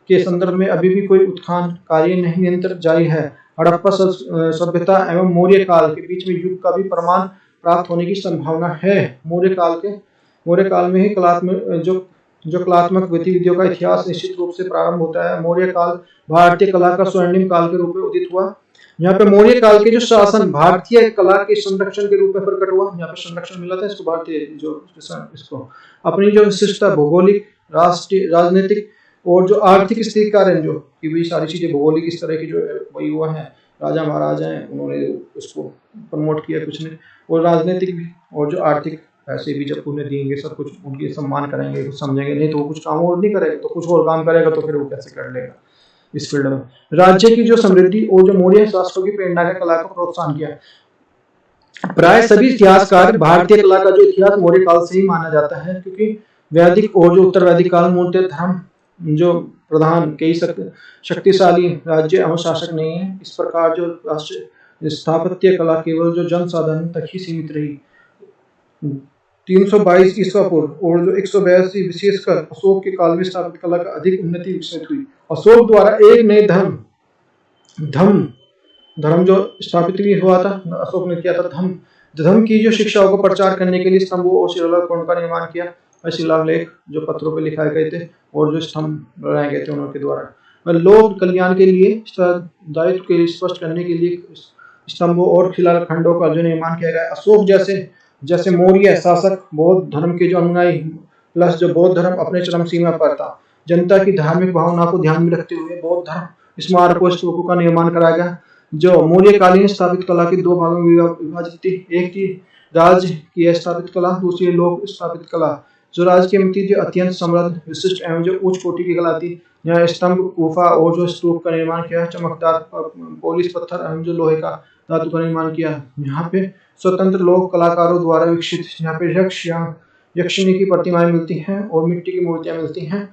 के संदर्भ में अभी भी कोई उत्थान कार्य नहीं निरंतर जारी है। हड़प्पा सभ्यता एवं मौर्य काल के बीच में युग का भी प्रमाण प्राप्त होने की संभावना है। मौर्य काल में ही कलात्मक जो जो कलात्मक गतिविधियों का इतिहास निश्चित रूप से प्रारंभ होता है। मौर्य काल भारतीय कला का स्वर्णिम काल के रूप में उदित हुआ। यहाँ पे मौर्य काल के जो शासन भारतीय कला के संरक्षण के रूप में प्रकट हुआ। यहाँ पे संरक्षण मिला था इसको, भारतीय जो इसको अपनी जो विशिष्टता भौगोलिक, राष्ट्रीय, राजनीतिक और जो आर्थिक स्थिति के कारण जो कि भी सारी चीजें भौगोलिक इस तरह की जो वही हुआ है, राजा महाराजा हैं उन्होंने उसको प्रमोट किया कुछ ने, और राजनीतिक भी, और जो आर्थिक पैसे भी जब उन्हें देंगे सब कुछ उनके सम्मान करेंगे, कुछ समझेंगे, नहीं तो वो कुछ काम और नहीं करेगा तो कुछ और काम करेगा तो फिर वो कैसे कर लेगा इस फील्ड में। राज्य की जो समृद्धि और जो मौर्य शासकों की प्रेरणा का कला को प्रोत्साहन किया। प्राय सभी इतिहासकार भारतीय कला का जो इतिहास मौर्य काल से ही माना जाता है, क्योंकि वैदिक और जो उत्तर वैदिक काल मूलतः धर्म जो प्रधान कई शक्तिशाली राज्य एवं शासक नहीं है। इस प्रकार जो स्थापत्य कला केवल जो जन साधारण तक ही सीमित रही। 322 ईस्वा पूर्व और जो 182 विशेषकर अशोक के काल में स्थापित कला का अधिक उन्नति विकसित हुई। अशोक द्वारा एक नए धर्म जो स्थापित भी हुआ था, अशोक ने किया था। धर्म की जो शिक्षाओं को प्रचार करने के लिए स्तंभों और शिलालेखों का निर्माण किया। शिलालेख जो पत्थरों पर लिखाए गए थे और जो स्तंभ बनाए गए थे उनके द्वारा। लोक कल्याण के लिए, दायित्व के लिए स्पष्ट करने के लिए स्तंभों और शिलाखंडों का जो निर्माण किया गया। अशोक जैसे मौर्य शासक बौद्ध धर्म के जो अनुयायी प्लस जो बौद्ध धर्म अपने चरम सीमा पर था, जनता की धार्मिक भावना को ध्यान में रखते हुए बौद्ध धर्म स्मारकों स्तूपों का निर्माण कराया गया। जो मौर्यकालीन स्थापित कला की दो भागों में विभाजित थी। एक थी राज की स्थापित कला, दूसरी लोक स्थापित कला। जो राज की थी जो अत्यंत समृद्ध, विशिष्ट एवं जो उच्च कोटि की कला थी। यहाँ स्तंभ, गुफा और जो स्तूप का निर्माण किया। चमकदार पोलिश पत्थर एवं जो लोहे का धातु का निर्माण किया। यहाँ पे स्वतंत्र लोक कलाकारों द्वारा विकसित, यहाँ पे यक्ष या यक्षिणी की प्रतिमाएं मिलती हैं और मिट्टी की मूर्तियां मिलती हैं।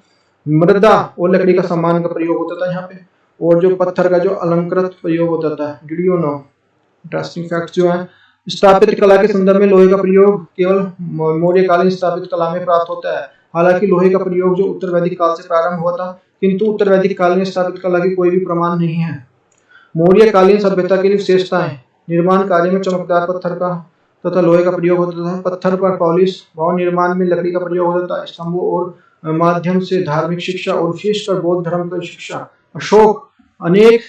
मृदा और लकड़ी का सामान का प्रयोग होता था यहाँ पे, और जो पत्थर का जो अलंकृत प्रयोग होता था। Did you know? Interesting fact जो है, स्थापित कला के संदर्भ में लोहे का प्रयोग केवल मौर्यकालीन स्थापित कला में प्राप्त होता है। हालांकि लोहे का प्रयोग जो उत्तर वैदिक काल से प्रारंभ हुआ था, किंतु उत्तर वैदिक काल में स्थापित कला की कोई भी प्रमाण नहीं है। मौर्यकालीन सभ्यता की विशेषताएं, निर्माण कार्य में चमकदार पत्थर का तथा लोहे का प्रयोग होता था। पत्थर पर पॉलिश, भवन निर्माण में लकड़ी का प्रयोग होता था। स्तंभों और माध्यम से धार्मिक शिक्षा और विशेषकर बौद्ध धर्म की शिक्षा। अशोक अनेक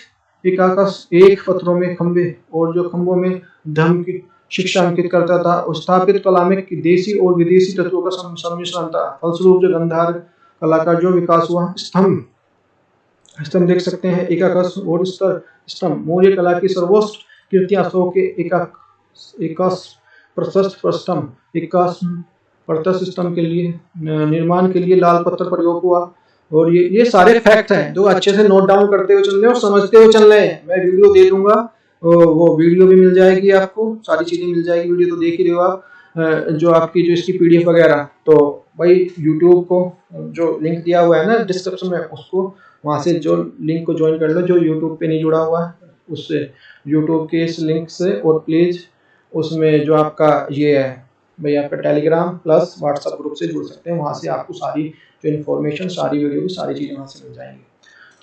एक पत्थरों में खंबे और जो खंभों में धर्म की शिक्षा अंकित करता था। स्थापित कला में देसी और विदेशी तत्वों का सम्मिश्रण था। फलस्वरूप जो गंधार कला का जो विकास हुआ। स्तंभ देख सकते हैं, एकाकश और स्तंभ मौर्य कला की सर्वोच्च कृतियां। अशोक के एकाश प्रस्थ स्तंभ के लिए निर्माण के लिए लाल पत्थर प्रयोग हुआ। और ये सारे फैक्ट हैं जो अच्छे से नोट डाउन करते हुए चल रहे हैं और समझते हुए चल रहे हैं। मैं वीडियो दे दूंगा, वो वीडियो भी मिल जाएगी आपको, सारी चीजें मिल जाएगी। वीडियो तो देख ही रहे हो आप, जो आपकी जो इसकी पीडीएफ वगैरह। तो भाई यूट्यूब को जो लिंक दिया हुआ है ना डिस्क्रिप्शन में, उसको वहां से जो लिंक को ज्वाइन कर लो। जो यूट्यूब पे नहीं जुड़ा हुआ है उससे यूट्यूब के इस लिंक से, और प्लीज उसमें जो आपका ये है भाई आपका टेलीग्राम प्लस व्हाट्सएप ग्रुप से जुड़ सकते हैं। वहां से आपको सारी जो इन्फॉर्मेशन, सारी वीडियो, सारी चीजें वहां से मिल जाएंगी।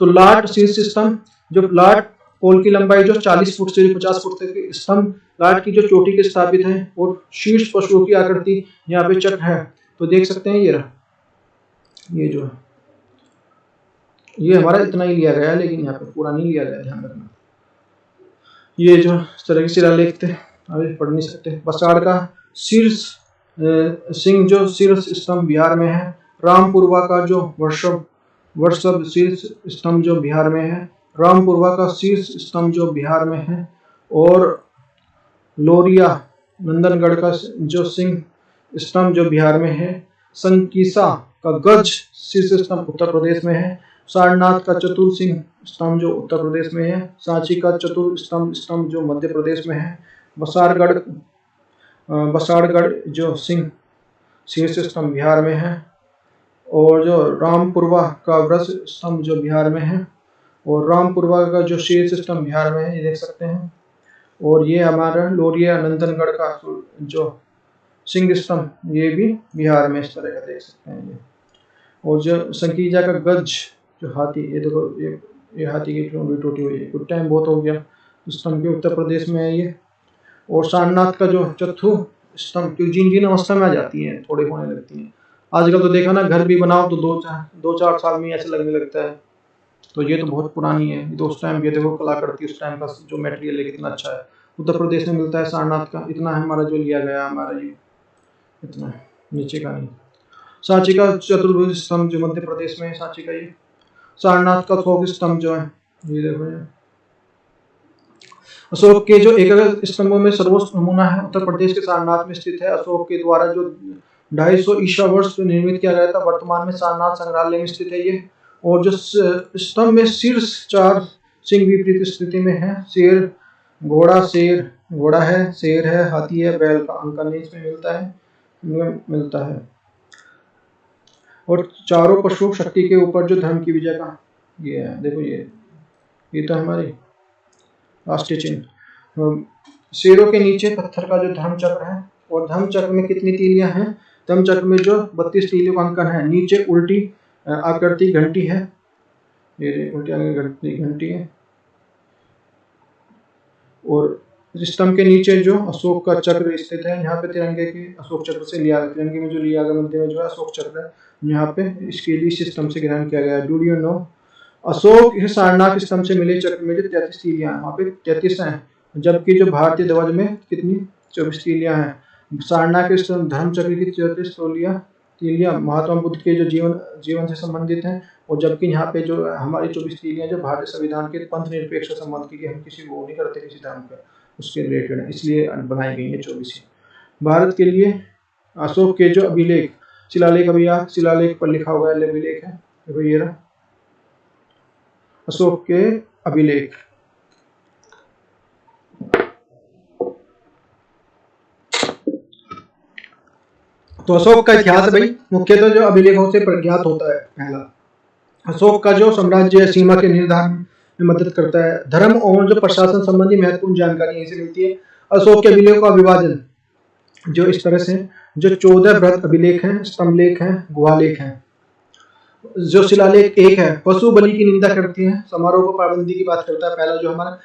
तो लाट शीर्ष स्तंभ, जो लाट पोल की लंबाई जो 40 फुट से 50 फुट तक के स्तंभ लाट की जो चोटी के स्थापित है, और शीर्ष पशुओं की आकृति यहाँ पे चक्र है। तो देख सकते हैं ये रहा, ये जो ये हमारा इतना ही लिया गया है, लेकिन यहाँ पे पूरा नहीं लिया गया, ध्यान रखना। ये जो इस तरह के शिलालेख थे, अभी पढ़ नहीं सकते। बसाड़ का शीर्ष सिंह जो शीर्ष स्तंभ बिहार में है। रामपुरवा का जो वर्षभ शीर्ष स्तंभ जो बिहार में है। रामपुरवा का शीर्ष स्तंभ जो बिहार में है। और लोरिया नंदनगढ़ का जो सिंह स्तंभ जो बिहार में है। संकीसा का गज शीर्ष स्तंभ उत्तर प्रदेश में है। सारनाथ का चतुर सिंह स्तंभ जो उत्तर प्रदेश में है। सांची का चतुर स्तंभ जो मध्य प्रदेश में है। बसाड़गढ़ जो सिंह शीर्ष स्तंभ बिहार में है। और जो रामपुरवा का व्रज स्तंभ जो बिहार में है। और रामपुरवा का जो शीर्ष स्तंभ बिहार में है, ये देख सकते हैं। और ये हमारा लोरिया नंदनगढ़ का जो सिंह स्तंभ, ये भी बिहार में इस तरह का देख सकते हैं ये। और जो संकीजा का गज जो हाथी, ये देखो ये हाथी की टूटी हुई है, कुछ टाइम बहुत हो गया, स्तंभ के उत्तर प्रदेश में है ये। और सारनाथ का जो चतुर्थ स्तंभ, जिन जिन अवस्था में आ जाती है थोड़े होने लगती हैं। आजकल तो देखा ना, घर भी बनाओ तो 2-4 साल में ऐसे लगने लगता है। तो ये तो बहुत पुरानी है, तो उस टाइम ये देखो कलाकृति, उस टाइम का जो मटेरियल है कितना अच्छा है। उत्तर प्रदेश में मिलता है सारनाथ का, इतना है हमारा जो लिया गया हमारा, ये इतना है, नीचे का नहीं। सांची का चतुर्भुज स्तंभ जो मध्य प्रदेश में है, सांची का ये सारनाथ का अशोक स्तंभ जो है, ये देखो ये अशोक के जो एकल स्तंभों में सर्वोच्च नमूना है, उत्तर प्रदेश के सारनाथ में स्थित है। अशोक के द्वारा जो 250 ईसा वर्ष में निर्मित किया गया था, वर्तमान में सारनाथ संग्रहालय में स्थित है ये। और जो स्तंभ में शीर्ष 4 सिंह विपरीत स्थिति में है, शेर घोड़ा है, शेर है, हाथी है, बैल का अंकन इसमें मिलता है। और चारों पशु शक्ति के ऊपर जो धर्म की विजय का ये है, देखो ये तो हमारी राष्ट्रीय चिन्ह। शेरों के नीचे पत्थर का जो धर्म चक्र है, और धर्म चक्र में कितनी तीलियां हैं, धर्म चक्र में जो 32 तीलियों का अंकन है। नीचे उल्टी आकृति घंटी है, ये उल्टी आकृति घंटी है। और स्तंभ के नीचे जो अशोक का चक्र स्थित है, यहाँ पे तिरंगे के अशोक चक्र से लिया, तिरंगे में जो लिया गया मध्य में जो है अशोक चक्र है, यहाँ पे इसके लिए इस स्तंभ से ग्रहण किया गया। Do you know Ashok Sarnath स्तंभ से मिले चक्र में जो 33 तीलियां हैं, वहाँ पे 33 हैं, जबकि जो भारतीय ध्वज में कितनी 24 तीलियां हैं। सारनाथ के धर्म चक्र की 34 तीलियां महात्मा बुद्ध के जो जीवन से संबंधित हैं, और जबकि यहाँ पे जो हमारी 24 तीलियां जो भारतीय संविधान के पंथ निरपेक्ष संबंध की, हम किसी वो नहीं करते किसी धर्म पे, उसके रिलेटेड है, इसलिए बनाई गई है 24। भारत के लिए अशोक के जो अभिलेख शिलालेख, अभी यहाँ शिलालेख पर लिखा हुआ है, अभिलेख है, देखो ये रहा अशोक के अभिलेख। तो अशोक का इतिहास है भाई, मुख्यतः जो अभिलेखों से प्रज्ञात होता है। पहला, अशोक का जो साम्राज्य सीमा के निर्धारण में मदद करता है। धर्म और जो प्रशासन संबंधी महत्वपूर्ण जानकारी यहीं से मिलती है। अशोक के अभिलेखों का विभाजन जो इस तरह से, जो 14 बृहत अभिलेख हैं, स्तंभलेख हैं, गुहालेख हैं। जो शिलालेख 1 है, पशु बलि की निंदा करती है, समारोह को पाबंदी की बात करता है। पहला जो हमारा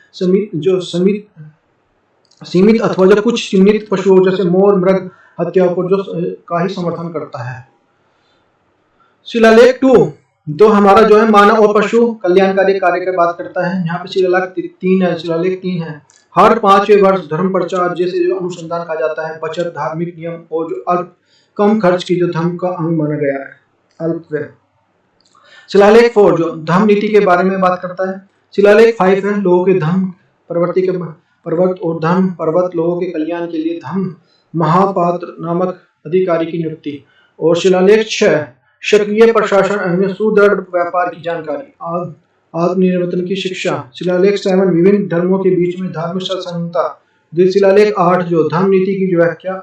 सीमित अथवा जो कुछ चिन्हित पशुओं जैसे मोर मृग हत्या को जो का ही समर्थन करता है। शिलालेख 2 तो हमारा जो है मानव और पशु कल्याणकारी कार्य की बात करता है। यहाँ पे शिलालेख 3 है। हर 5वें वर्ष धर्म प्रचार जैसे जो अनुसंधान कहा जाता है, बचत, धार्मिक नियम और जो कम खर्च की जो धर्म का अंग माना गया है, अल्पव्यय। शिलालेख 4 जो धर्म नीति के बारे में बात करता है। शिलालेख 5 है लोगों के धर्म पर्वत और धर्म पर्वत लोगों के कल्याण के लिए धर्म महापात्र नामक अधिकारी की नियुक्ति। और शिलालेख 6 सक्रिय प्रशासन, सुदृढ़ व्यापार की जानकारी, आत्मनिर्भरता की शिक्षा। शिलालेख 7 विभिन्न धर्मों के बीच में धार्मिक सहिष्णुता। शिलालेख 8 जो धर्म नीति की व्याख्या,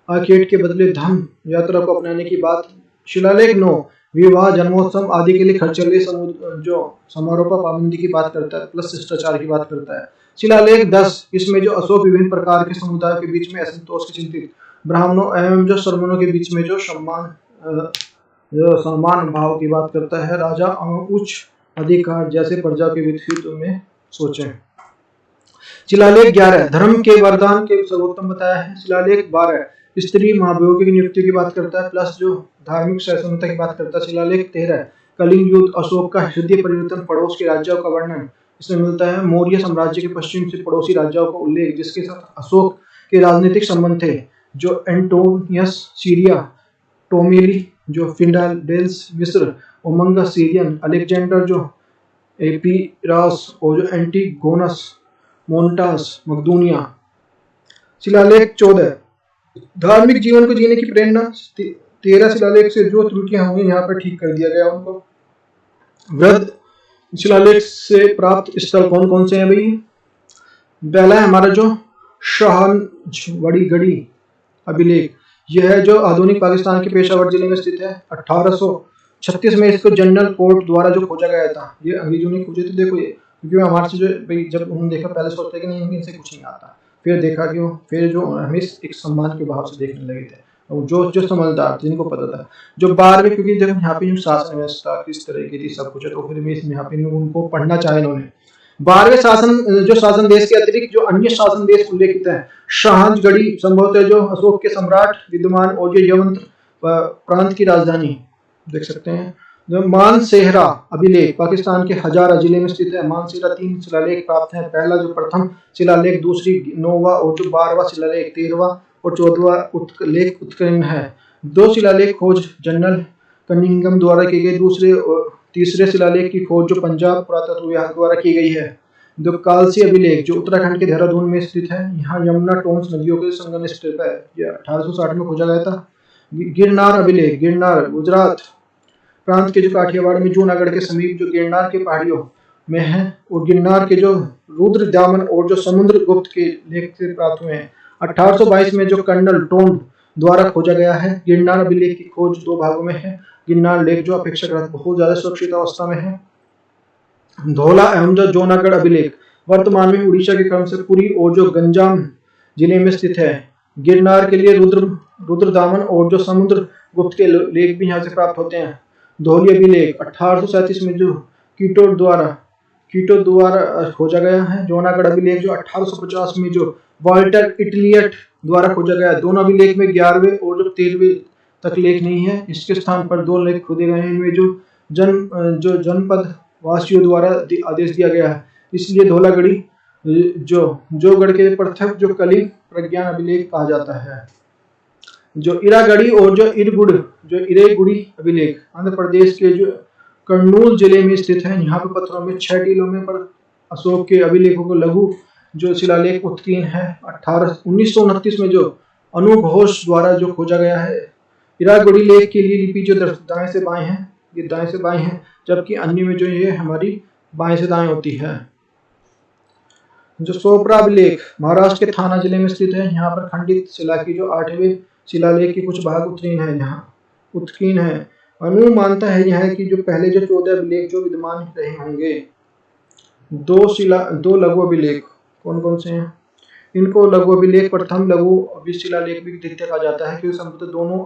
आखेट के बदले धर्म यात्रा को अपनाने की बात। शिलालेख 9 विवाह, जन्मोत्सव आदि के लिए खर्चीले जो समारोह पर पाबंदी की बात करता है, प्लस शिष्टाचार की बात करता है। शिलालेख 10 इसमें जो अशोक विभिन्न प्रकार के समुदायों के बीच में असंतोष के चिंतित, ब्राह्मणों एवं जो श्रमणों के बीच में जो समान भाव की बात करता है। राजा उच्च अधिकार जैसे प्रजा के वित्त में सोचें। शिलालेख 11 धर्म के वरदान के सर्वोत्तम बताया है। शिलालेख 12 स्त्री महाभियोगी की नियुक्ति की बात करता है, प्लस जो धार्मिक सहिष्णुता की बात करता है। शिलालेख 13 कलिंग युद्ध, अशोक का हृदय परिवर्तन, पड़ोस के राज्यों का वर्णन इसमें मिलता है। मौर्य साम्राज्य के पश्चिम से पड़ोसी राज्यों का उल्लेख जिसके साथ अशोक के राजनीतिक संबंध थे, जो एंटोनियस सीरिया, टोमेली जो फिंडाडेल्स मिस्र, उमंगा सीरियन, अलेक्जेंडर जो एपीरास और जो एंटीगोनस मोन्टास मकदूनिया। शिलालेख 14 धार्मिक जीवन को जीने की प्रेरणा। 13 शिलालेख से जो त्रुटियां होंगी यहाँ पर ठीक कर दिया गया उनको। वृद्ध शिलालेख से प्राप्त स्थल कौन कौन से हैं भाई? पहला है हमारा जो शाहजवड़ीगढ़ी अभिलेख, यह है जो आधुनिक पाकिस्तान के पेशावर जिले में स्थित है। 1836 में इसको जनरल कोर्ट द्वारा जो खोजा गया था, ये अंग्रेजों ने खोजे थे। देखो ये, क्योंकि हमारे से जो भाई जब हम देखा पहले सोचते कि नहीं इनसे कुछ नहीं आता, फिर देखा क्यों, फिर जो हमें एक सम्मान के भाव से देखने लगे थे। और जो समझदार जिनको पता था, जो 12वें, क्योंकि जब यहाँ पे शासन व्यवस्था किस तरह की थी सब कुछ है, तो फिर भी यहाँ पे उनको पढ़ना चाहे इन्होंने। 12वें शासन देश के अतिरिक्त जो अन्य शासन देश उल्लेखित हैं, शाहजगढ़ी संभवतः जो अशोक के सम्राट विद्यमान और जो यवंत प्रांत की राजधानी देख सकते हैं। जो मानसेहरा अभिलेख पाकिस्तान के हजारा जिले में स्थित है। मानसेहरा 3 शिलालेख प्राप्त हैं। पहला जो प्रथम शिलालेख, दूसरी 9वां और जो 12वां शिलालेख 13वां और 14वां लेख उत्कीर्ण है। 2 शिलालेख खोज जनरल कनिंघम द्वारा की गई। दूसरे और तीसरे शिलालेख की खोज जो पंजाब पुरातत्व विभाग द्वारा की गई है। जो कालसी अभिलेख जो उत्तराखंड के देहरादून में स्थित है। यहाँ यमुना टोंस नदियों के संगम स्थित है। यह 1860 में खोजा गया था। गिरनार अभिलेख, गिरनार गुजरात प्रांत के जो काठियावाड़ में जूनागढ़ के समीप जो गिरनार के पहाड़ियों में है और गिरनार के जो रुद्र दामन और जो समुद्र गुप्त के लेख से प्राप्त हुए हैं। 1822 में जो कर्नल टोंड द्वारा खोजा गया है। गिरनार अभिलेख की खोज 2 भागों में है। गिरनार लेख जो अपेक्षाकृत बहुत ज्यादा सुरक्षित अवस्था में है। धौला एवं जो जूनागढ़ अभिलेख वर्तमान में उड़ीसा के क्रम से पुरी और जो गंजाम जिले में स्थित है। गिरनार के लिए रुद्र दामन और जो समुद्र गुप्त के लेख भी यहाँ से प्राप्त होते हैं। धौली अभिलेख 1837 में जो कीटो द्वारा खोजा गया है। जूनागढ़ अभिलेख जो 1850 में जो वाल्टर इटलियट द्वारा खोजा गया है। दोनों अभिलेख में 11वें और जो 13वें तक लेख नहीं है। इसके स्थान पर 2 लेख खोदे गए हैं। इनमें जो जनपद वासियों द्वारा आदेश दिया गया है। इसलिए धौलागढ़ी जो गढ़ के पृथक जो कलिंग प्रज्ञान अभिलेख कहा जाता है। जो इरागढ़ी और जो इरेगुड़ी अभिलेख आंध्र प्रदेश के जो कर्नूल जिले में स्थित है। यहाँ पे पत्थरों में 6 टीलों में पर अशोक के अभिलेखों को लघु जो शिलालेख उत्कीर्ण है। 1929 में जो अनु घोष द्वारा जो खोजा गया है। इरागढ़ी लेख के लिए लिपि जो दाएं से बाएं है, ये दाएं से बाएं है, जबकि अन्य में जो ये हमारी बाएं से दाएं होती है। जो सोपरा अभिलेख महाराष्ट्र के थाना जिले में स्थित है। यहाँ पर खंडित शिला की जो 8वें शिलालेख के कुछ भाग उत्कीर्ण है। अनु मानता है यह कि जो पहले जो 14 अभिलेख जो विद्यमान रहे होंगे। 2 लघु अभिलेख कौन कौन से हैं? इनको लघु अभिलेख प्रथम लघु शिलालेख भी द्वितीय कहा जाता है, क्योंकि संभवतः दोनों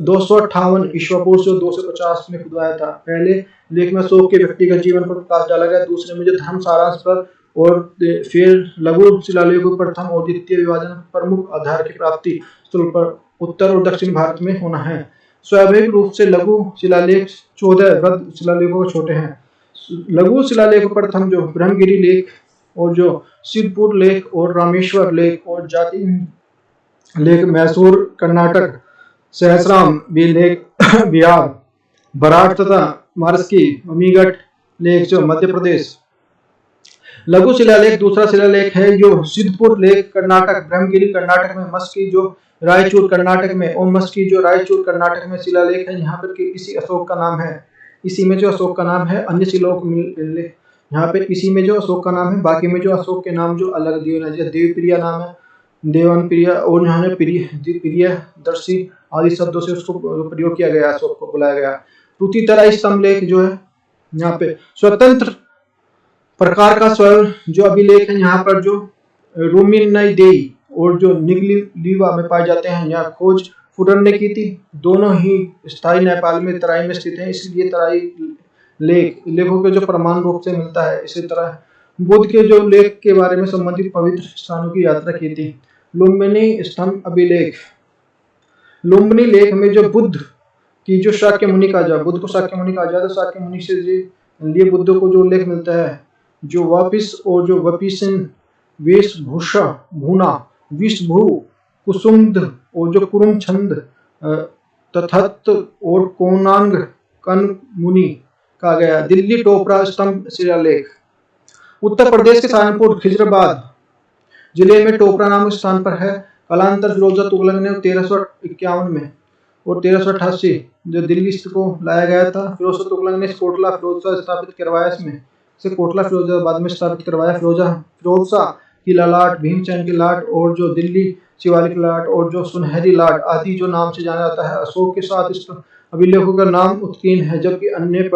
258 ईस्वी पूर्व से 250 में खुदवाया था। पहले लेख में अशोक के व्यक्तिगत जीवन पर प्रकाश डाला गया। दूसरे में जो धर्म सारांश पर और फिर लघु शिलालेख प्रथम और द्वितीय विभाजन प्रमुख आधार की प्राप्ति स्थल पर उत्तर और दक्षिण भारत में होना है। स्वाभाविक रूप से लघु शिलालेख 14 वृहद शिलालेखों को छोटे हैं। लघु शिलालेख प्रथम जो ब्रह्मगिरी लेख और जो सिद्धपुर लेख और रामेश्वर लेख और जाति लेख मैसूर कर्नाटक, सहसराम लेख बिहार, बराट तथा मारस्की अमीगढ़ लेख जो मध्य प्रदेश। लघु शिलालेख दूसरा शिलालेख है जो सिद्धपुर लेख कर्नाटक, ब्रह्मगिरी कर्नाटक में, मस्की जो रायचूर कर्नाटक में और मस्की जो रायचूर कर्नाटक में शिलालेख है। यहाँ पर इसी अशोक का नाम है, इसी में जो अशोक का नाम है। अन्य शिलालेख यहाँ पे इसी में जो अशोक का नाम है, बाकी में जो अशोक के नाम जो अलग दिए हैं, जैसे देवप्रिया नाम है, देवन प्रिया और यहाँ प्रिय दर्शी आदि शब्दों से उसको प्रयोग किया गया, अशोक को बुलाया गया। रुतितरा स्तंभ लेख जो है यहाँ पे स्वतंत्र प्रकार का स्वयं जो अभिलेख है। यहाँ पर जो रुमिनदेई और जो निगलीवा में पाए जाते हैं। यहाँ खोज फुरन ने की थी। दोनों ही स्थायी नेपाल में तराई में स्थित है, इसलिए तराई लेखों के जो प्रमाण रूप से मिलता है। इसी तरह बुद्ध के जो लेख के बारे में संबंधित पवित्र स्थानों की यात्रा की थी। लुम्बिनी स्तंभ अभिलेख, लुम्बिनी लेख में जो बुद्ध की जो शाक्य मुनि कहा जाए, बुद्ध को शाक्य मुनि कहा जाए, तो शाक्य मुनि से लिए बुद्ध को जो उल्लेख मिलता है, जो वापिस और जो वपिसन वेशभूषा भूना विषभू कुसुमद और जो कुरुम छंद तथत और कोनांग कन मुनि कहा गया। दिल्ली टोपरा स्तंभ शिलालेख, उत्तर प्रदेश के सहारनपुर खिजराबाद जिले में टोपरा नामक स्थान पर है। कालांतर फिरोजा तुगलक ने 1351 में और 1388 जो दिल्ली को लाया गया था। फिरोजा तुगलक ने कोटला फिरोजा स्थापित करवाया, इसमें से कोटला फिरोजा बाद में स्थापित करवाया। फिरोजा की ललाट, भीमसेन की लाट और जो दिल्ली शिवालिक लाट और जो सुनहरी लाट आदि जो नाम से जाना जाता है। अशोक के साथ इस अभिलेखों का नाम उत्कीर्ण है, जबकि अन्य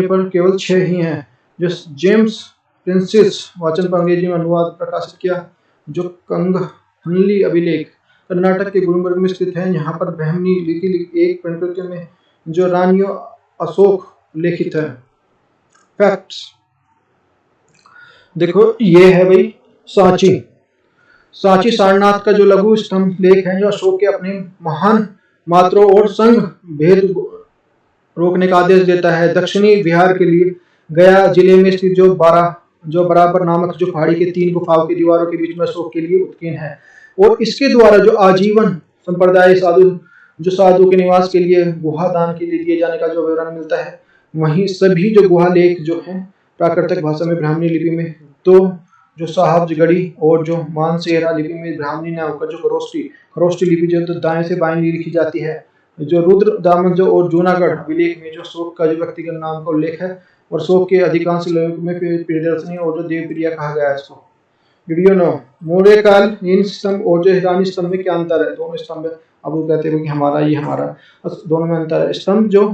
पर केवल 6 ही हैं। जो जेम्स प्रिंसेस वाचन पर अंग्रेजी में अनुवाद प्रकाशित किया। जो कंगहनली अभिलेख कर्नाटक के गुलबर्ग में स्थित है। यहाँ पर ब्राह्मणी लिपि एक प्रकृति में जो रानियों अशोक लिखित है। फैक्ट्स देखो, ये है भाई सांची। सांची सारनाथ का जो लघु स्तंभ लेख है, जो अशोक के अपने महान मात्रों और संघ भेद रोकने का आदेश देता है। दक्षिणी बिहार के लिए गया जिले में स्थित जो बराबर नामक जो पहाड़ी के 3 गुफाओं की दीवारों के बीच में अशोक के लिए उत्कीर्ण है, और इसके द्वारा जो आजीवन संप्रदाय साधु के निवास के लिए गुहा दान के लिए दिए जाने का जो विवरण मिलता है। वहीं सभी जो गुहा लेख जो है प्राकृतिक भाषा में ब्राह्मणी लिपि में, तो जो साहबगढ़ी और जो मानसेरा लिपि में ब्राह्मणी न होकर जो खरोष्टी लिपि जो तो दाएं से बाएं लिखी जाती है। जो रुद्र दामन जो और जूनागढ़ अभिलेख में जो अशोक का जो व्यक्तिगत नाम का उल्लेख है, और अशोक के अधिकांश लोगों में प्रियदर्शनी और जो देवप्रिया कहा गया है इसको। वीडियो 9 मौर्य काल इन स्तंभ और जो ईरानी स्तंभ में क्या अंतर है? दोनों स्तंभ अब वो कहते हैं कि हमारा ये हमारा, दोनों में अंतर है। स्तंभ जो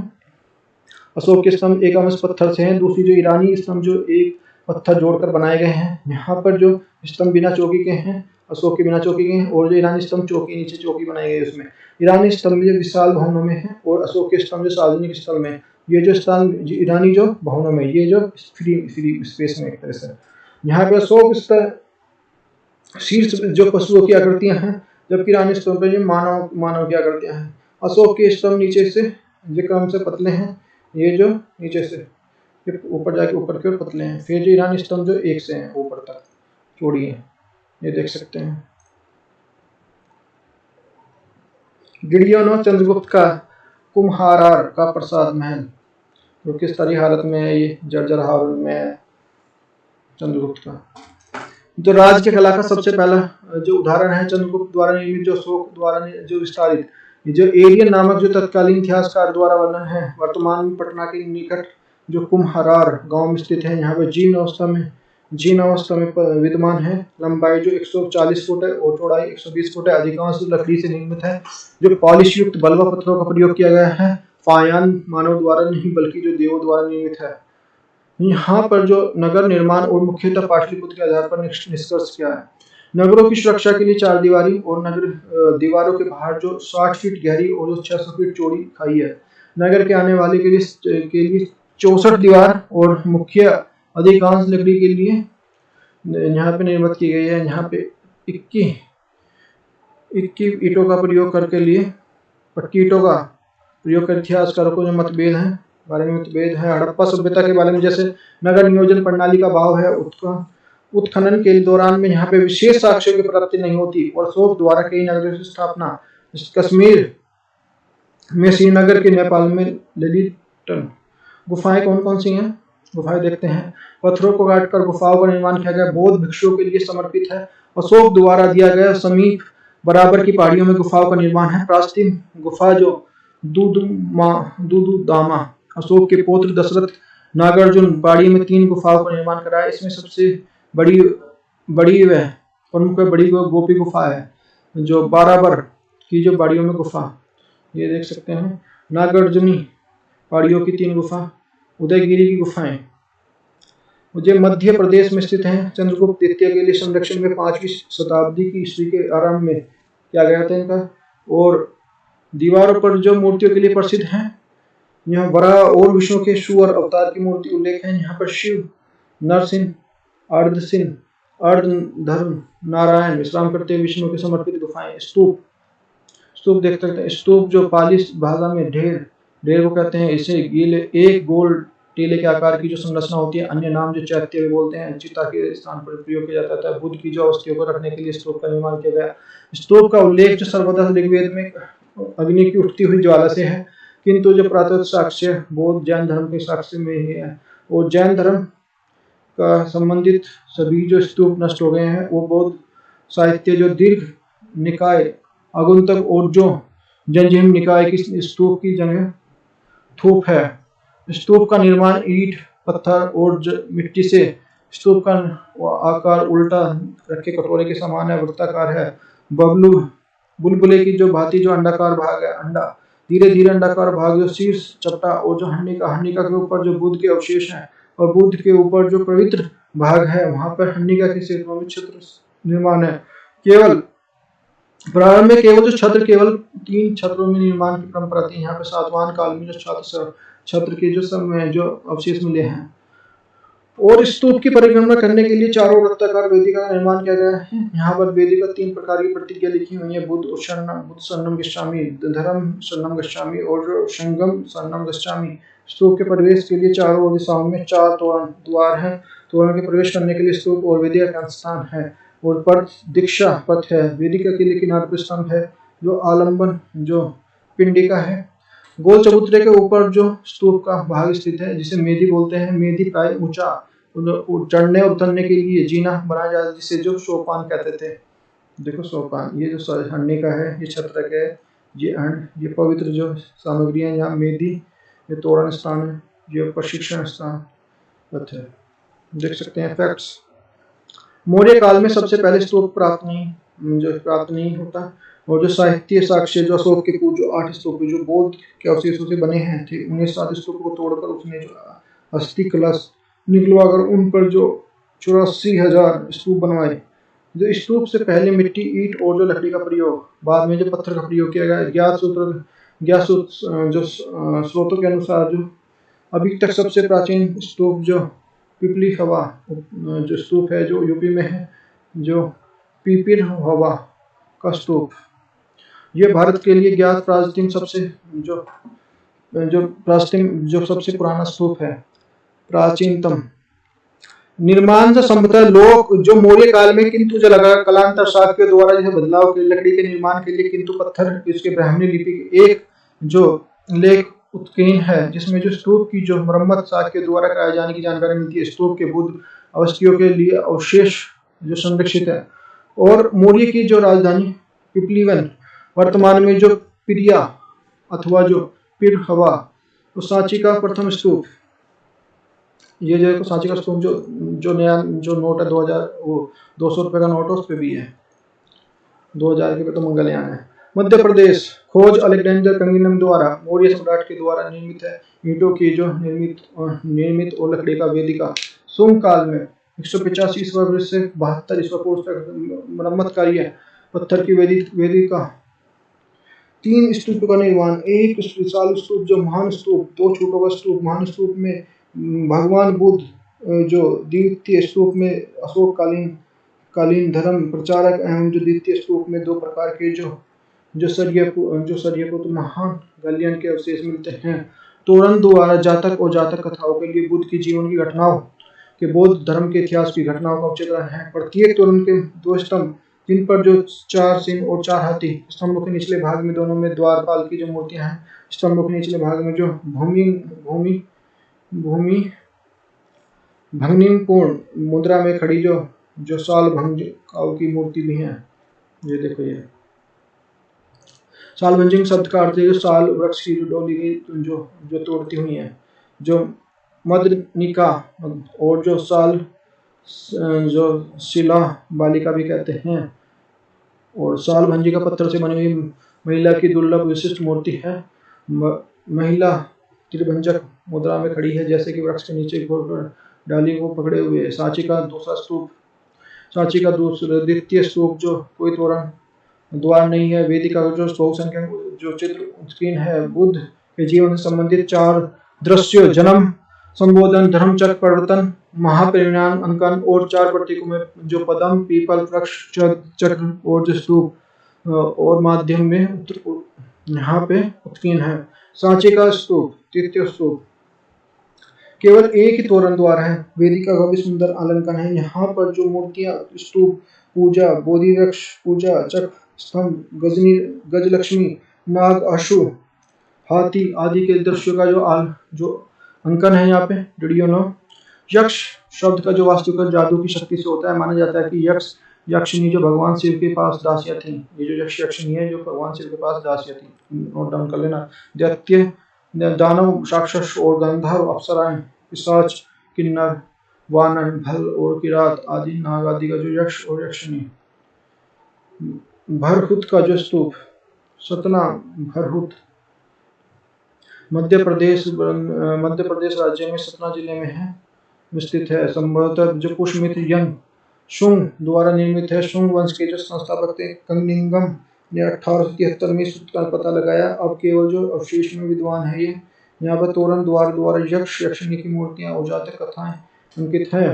अशोक के स्तंभ एक अमस पत्थर से हैं, दूसरी जो ईरानी स्तंभ जो एक पत्थर जोड़कर बनाए गए हैं। यहाँ पर जो स्तंभ बिना चौकी के हैं, अशोक के बिना चौकी के हैं, और जो ईरानी स्तंभ चौकी नीचे चौकी बनाई गई उसमें। ईरानी स्तंभ जो विशाल भवनों में है, और अशोक के स्तंभ जो सार्वजनिक स्थल में। ये जो स्तंभ ईरानी जो भवनों में, ये जो फ्री स्पेस में एक तरह से। यहाँ पे अशोक शीर्ष जो पशुओं की आकृतियां हैं, जबकि ईरानी स्तंभ पे जो मानव की आकृतियां हैं। अशोक के स्तंभ नीचे से जो क्रम से पतले हैं, ये जो नीचे से ऊपर जाके ऊपर के पतले हैं। फिर जो ईरानी स्तंभ जो एक से हैं ऊपर तक चौड़ी है, ये देख सकते हैं। गिडियोनो चंद्रगुप्त का कुम्हारार का प्रसाद महल, जो किस तरह हालत में है, ये जर्जर हालत में है चंद्रगुप्त का। जो राज्य की कला का सबसे पहला जो उदाहरण है चंद्रगुप्त द्वारा निर्मित जो अशोक द्वारा जो विस्तारित जो एरियन नामक जो तत्कालीन इतिहासकार द्वारा वर्णन है, वर्तमान में पटना के निकट जो कुम्हारार गांव में स्थित है। यहाँ पे जीर्ण अवस्था में विद्यमान है। लंबाई जो 140 फुट है और चौड़ाई 120 फुट है। अधिकांश लकड़ी से निर्मित है। जो पॉलिश युक्त बलवा पत्थरों का प्रयोग किया गया है। पायान मानव द्वारा नहीं बल्कि जो देवों द्वारा निर्मित है। यहाँ पर जो नगर निर्माण और मुख्यतः पाटलिपुत्र के आधार पर निष्कर्ष किया है। नगरों की सुरक्षा के लिए 4 दीवारी और नगर दीवारों के बाहर जो 60 फीट गहरी और जो 600 फीट चौड़ी खाई है। नगर के आने वाले के लिए 64 दीवार और मुख्य अधिकांश लकड़ी के लिए यहाँ पे निर्मित की गई है। यहाँ पे 21 ईंटों का प्रयोग करके लिए पक्की ईंटों का प्रयोग कर इतिहासकारों को जो मतभेद है बारे में मतभेद है। हड़प्पा सभ्यता के बारे में जैसे नगर नियोजन प्रणाली का भाव है, उत्खनन के दौरान में यहाँ पे विशेष साक्ष्यों की प्राप्ति नहीं होती और अशोक द्वारा कई नगरों की स्थापना कश्मीर में, श्रीनगर के, नेपाल में ललितन। गुफाएं कौन कौन सी हैं? गुफाएं देखते हैं। पत्थरों को काटकर गुफाओं का निर्माण किया गया, बौद्ध भिक्षुओं के लिए समर्पित है। अशोक द्वारा दिया गया समीप बराबर की पहाड़ियों में गुफाओं का निर्माण है। प्राचीन गुफा जो दुदुदामा अशोक के पौत्र दशरथ नागार्जुन पहाड़ी में 3 गुफाओं का निर्माण कराया। इसमें सबसे बड़ी व प्रमुख बड़ी गोपी गुफा है, जो बराबर की जो पहाड़ियों में गुफा, ये देख सकते हैं। नागार्जुनी पहाड़ियों की 3 गुफा, उदयगिरी की गुफाएं जो मध्य प्रदेश में स्थित हैं। चंद्रगुप्त द्वितीय के लिए संरक्षण में 5वीं शताब्दी की ईस्वी के आरंभ में किया गया था इनका। और दीवारों पर जो मूर्तियों के लिए प्रसिद्ध हैं, यहाँ बड़ा और विष्णु के शिव और अवतार की मूर्ति उल्लेख है। यहाँ पर शिव, नरसिंह, अर्धसिंह, अर्धधर्म, नारायण विश्राम करते हुए विष्णु के समर्पित गुफाएं। स्तूप देख सकते हैं। स्तूप जो पाली भाषा में ढेर को कहते हैं। इसे एक गोल टीले के आकार की जो संरचना होती है, अन्य नाम जो चैत्य बोलते हैं, चिता के स्थान पर प्रयोग किया जाता है। बुद्ध की जो अस्थियों को रखने के लिए स्तूप का निर्माण किया गया। स्तूप का उल्लेख जो सर्वदा ऋग्वेद में अग्नि की उठती हुई ज्वाला से है, किंतु जो प्रातः साक्ष्य बौद्ध जैन धर्म के साक्ष्य में ही है। और जैन धर्म का संबंधित सभी जो स्तूप नष्ट हो गए हैं, वो बौद्ध साहित्य जो दीर्घ निकाय आगुंतक और जो जंजीम निकाय की स्तूप की जगह थूप है। स्तूप का निर्माण ईंट, पत्थर और मिट्टी से। स्तूप का आकार उल्टा रखे कटोरे के समान है, वृत्ताकार है। बुलबुले की जो भांति जो अंडाकार भाग है, अंडा धीरे धीरे अंडाकार भाग जो शीर्ष चपटा और जो हन्निका के ऊपर जो बुद्ध के अवशेष हैं, और बुद्ध के ऊपर जो पवित्र भाग है, वहां पर हन्निका के क्षेत्रों में छत्र निर्माण है। केवल प्रारंभ में केवल 3 छत्रों में निर्माण की परंपरा थी। यहाँ पे सातवाहन काल में जो छत्र के जो समय जो अवशेष मिले हैं। और स्तूप की परिक्रमा करने के लिए चारों वृत्ताकार वेदिका का निर्माण किया गया है। यहाँ पर वेदिका 3 प्रकार की प्रतिज्ञा लिखी हुई है, बुद्ध शरणम गच्छामि, धर्म शरणम गच्छामि और संगम शरणम गच्छामि। स्तूप के प्रवेश के लिए चारों दिशाओं में 4 तोरण द्वार हैं। तोरण के प्रवेश करने के लिए स्तूप और वेदिका का स्थान है और पथ दीक्षा पथ है। वेदिका के लिए किनारे पर स्तंभ है जो आलंबन जो पिंडिका है। गोल चबूतरे के ऊपर जो स्तूप का भाग स्थित है जिसे मेदी बोलते हैं। मेदी प्राय ऊंचा चढ़ने और उतरने के लिए जीना बनाया जाता है जिसे जो सोपान कहते थे। देखो सोपान, ये जो हंडी का है, ये छत्रक है, ये पवित्र जो सामग्रियां, यहाँ मेदी, ये तोरण स्थान है, ये प्रशिक्षण स्थान है। देख सकते हैं फैक्ट्स। मौर्य काल में सबसे पहले स्तूप प्राप्त नहीं होता और जो साहित्य साक्ष्य जो अशोक के जो 8 स्तूप जो बौद्ध के अवशेषों से बने हैं थे, उन्हें 7 स्तूप को तोड़कर उसने जो अस्थि कलश निकलवाकर उन पर जो 84,000 स्तूप बनवाए। जो स्तूप से पहले मिट्टी, ईंट और जो लकड़ी का प्रयोग, बाद में जो पत्थर का प्रयोग किया गया। ज्ञात जो स्रोतों के अनुसार जो अभी तक सबसे प्राचीन स्तूप जो पिपली हवा जो स्तूप है जो यूपी में है, जो पीपिल हवा का स्तूप, ये भारत के लिए ज्ञात प्राचीन सबसे पुराना स्तूप है, प्राचीनतम। निर्माण से संभवतः लोग जो मौर्य काल में किंतु जो लगा कलांतर शाक्य द्वारा जैसे बदलाव के लकड़ी के निर्माण के लिए किंतु पत्थर इसके ब्राह्मणी लिपि एक जो लेख उत्कीर्ण है जिसमें जो स्तूप की जो मरम्मत शाक्य द्वारा कराए जाने की जानकारी मिलती है। स्तूप के बुद्ध अवस्थियों के लिए अवशेष जो संरक्षित है। और मौर्य की जो राजधानी पिपलीवन वर्तमान में जो पिरिया अथवा जो पिर हवा, तो सांची का प्रथम स्तूप, ये जो सांची का स्तूप जो नया जो नोट है 2000 वो 200 रुपए का नोट है, उस पे भी है। 2000 के पे तो मंगलयान है। मध्य प्रदेश खोज अलेक्जेंडर कंगिनम द्वारा मौर्य सम्राट के द्वारा निर्मित है। ईंटों की जो निर्मित और लकड़ी का वेदिका शुंग काल में 185 ईस्वी वर्ष से 72 ईस्वी पूर्व तक मरम्मत कार्य है। पत्थर की वेदिका 3 स्तूप का निर्माण, एक विशाल स्तूप जो महान स्तूप, 2 छोटों का स्तूप। महान स्तूप में भगवान बुद्ध, जो द्वितीय स्तूप में अशोक कालीन धर्म प्रचारक एवं जो द्वितीय स्तूप में 2 प्रकार के जो सरियपुत्र महान गलियन के अवशेष मिलते हैं। तोरण द्वारा जातक और जातक कथाओं के लिए बुद्ध की जीवन की घटनाओं के बौद्ध धर्म के इतिहास की घटनाओं का चित्रण है। प्रत्येक तोरण के 2 स्तंभ जिन पर जो 4 सिंह और 4 हाथी, स्तंभों के निचले भाग में दोनों में द्वारपाल की जो मूर्तियां हैं, स्तंभों के निचले भाग में जो भूमि भंगिपूर्ण मुद्रा में खड़ी जो साल भंग की मूर्ति भी है। ये देखो, ये साल भंजिंग शब्द का अर्थ है जो साल वृक्ष की जो डोली गई जो तोड़ती हुई है। जो मदनिका और जो साल जो शिला बालिका भी कहते हैं। और साल भंजी का पत्थर से बनी हुई महिला की दुर्लभ विशिष्ट मूर्ति है। महिला त्रिभंजक मुद्रा में खड़ी है, जैसे कि वृक्ष के नीचे डाली को पकड़े हुए। सांची का दूसरा स्तूप, द्वितीय स्तूप जो कोई तोरण द्वार नहीं है। वेदिका का जो बहुसंख्यक जो चित्र उत्कीर्ण है, बुद्ध के जीवन से संबंधित 4 दृश्यों, जन्म, संबोधन, धर्मचक्र परिवर्तन, महापरिनिर्वाण अंकन और 4 प्रतीकों में जो पद्म, पीपल, वृक्ष, चक्र और जो स्तूप और माध्यम में यहाँ पे उत्कीर्ण है। सांची का स्तूप, तृतीय स्तूप, केवल एक ही तोरण द्वार है। वेदिका का भी सुंदर अलंकरण है। यहाँ पर जो मूर्तियां, स्तूप पूजा, बोधि वृक्ष पूजा, चक्र, स्तंभ, गजलक्ष्मी, नाग, अशु, हाथी आदि के दृश्यों का जो अंकन है यहाँ पे डिडियोनो। यक्ष शब्द का जो वास्तविक जादू की शक्ति से होता है। माना जाता है कि यक्षिनी जो भगवान शिव के पास दासियां थी, ये जो यक्षिनी है जो भगवान शिव के पास दासियां थी, नोट डाउन कर लेना। दैत्य, दानव, राक्षस और गंधर्व, अप्सराएं, पिशाच, किन्नर, वानर, भल और किरात आदि, नाग आदि का जो यक्ष और यक्षिनी। भरहुत का जो स्तूप, सतना भरहुत, मध्य प्रदेश राज्य में सतना जिले में है स्थित है। संभवतः जो पुष्यमित यंग शुंग द्वारा निर्मित है। शुंग वंश के जो संस्थापक थे कंगनिंगम ने 1873 में सूत्र का पता लगाया। अब केवल जो अवशेष में विद्वान है ये। यहाँ पर तोरण द्वारा यक्ष यक्षिणी की मूर्तियां और जातक कथाएं अंकित है।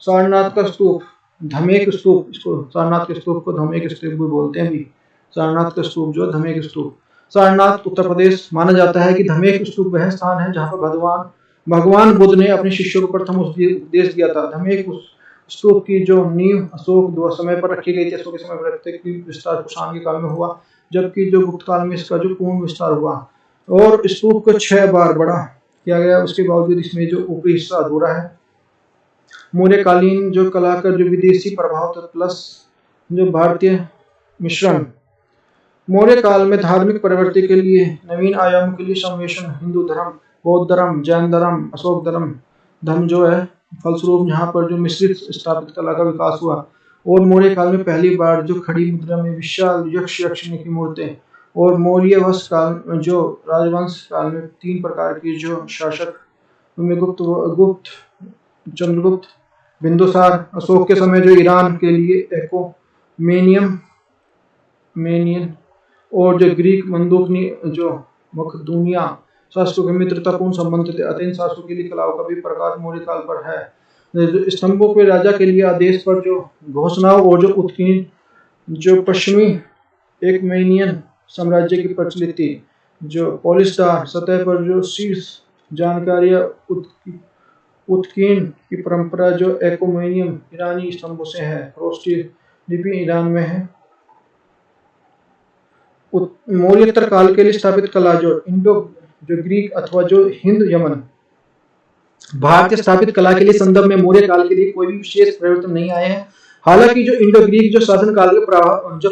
सारनाथ का स्तूप, धमेक स्तूप, इसको सारनाथ के स्तूप को धमेक स्तूप भी बोलते हैं भी। सारनाथ का स्तूप जो धमेक स्तूप, सारनाथ उत्तर प्रदेश। माना जाता है कि धमेक स्तूप वह स्थान है जहाँ पर भगवान बुद्ध ने अपने शिष्यों को प्रथम उपदेश दिया था। धमेक स्तूप की जो नींव अशोक समय पर रखी गई थी, अशोक के समय पर रखते की विस्तार कुषाण के काल में हुआ, जबकि जो गुप्त काल में इसका जो पूर्ण विस्तार हुआ। और स्तूप को 6 बार बड़ा किया गया, उसके बावजूद इसमें जो ऊपरी हिस्सा अधूरा है। मौर्यकालीन जो कला का जो विदेशी प्रभाव प्लस जो भारतीय मिश्रण। मौर्य काल में धार्मिक परिवर्तन के लिए, नवीन आयामों के लिए संवेशन, हिंदू धर्म, बौद्ध धर्म, जैन धर्म, अशोक धर्म जो है, फलस्वरूप यहाँ पर जो मिश्रित स्थापित कला का विकास हुआ। और मौर्य काल में पहली बार जो खड़ी मुद्रा में विशाल यक्ष यक्षिणी की मूर्तें। और मौर्य वंश काल में जो राजवंश काल में 3 प्रकार की जो शासक, उनमें गुप्त, चंद्रगुप्त, बिंदुसार। अशोक के समय जो ईरान के लिए मेनियन और जो ग्रीक जो मकदूनिया शासकों के मित्रतापूर्ण संबंध थे। अथेन शासकों के लिए कलाओं का भी प्रकाश मौर्य काल पर है। स्तंभों के राजा के लिए आदेश पर जो घोषणाओं और जो उत्कीर्ण जो पश्चिमी एकमेनियन साम्राज्य की प्रचलित थी। जो पॉलिस्टार सतह पर जो शीर्ष जानकारियां उत्कीर्ण की परंपरा जो एकोमेनियम ईरानी स्तंभों से है। रोस्टी लिपि ईरान में है। मौर्योत्तर काल के लिए स्थापित कला जो इंडो जो ग्रीक अथवा जो हिंद यमन भारतीय स्थापित कला के लिए संदर्भ में मौर्य काल के लिए कोई भी विशेष परिवर्तन नहीं आए हैं। हालांकि जो इंडो ग्रीक जो शासन काल के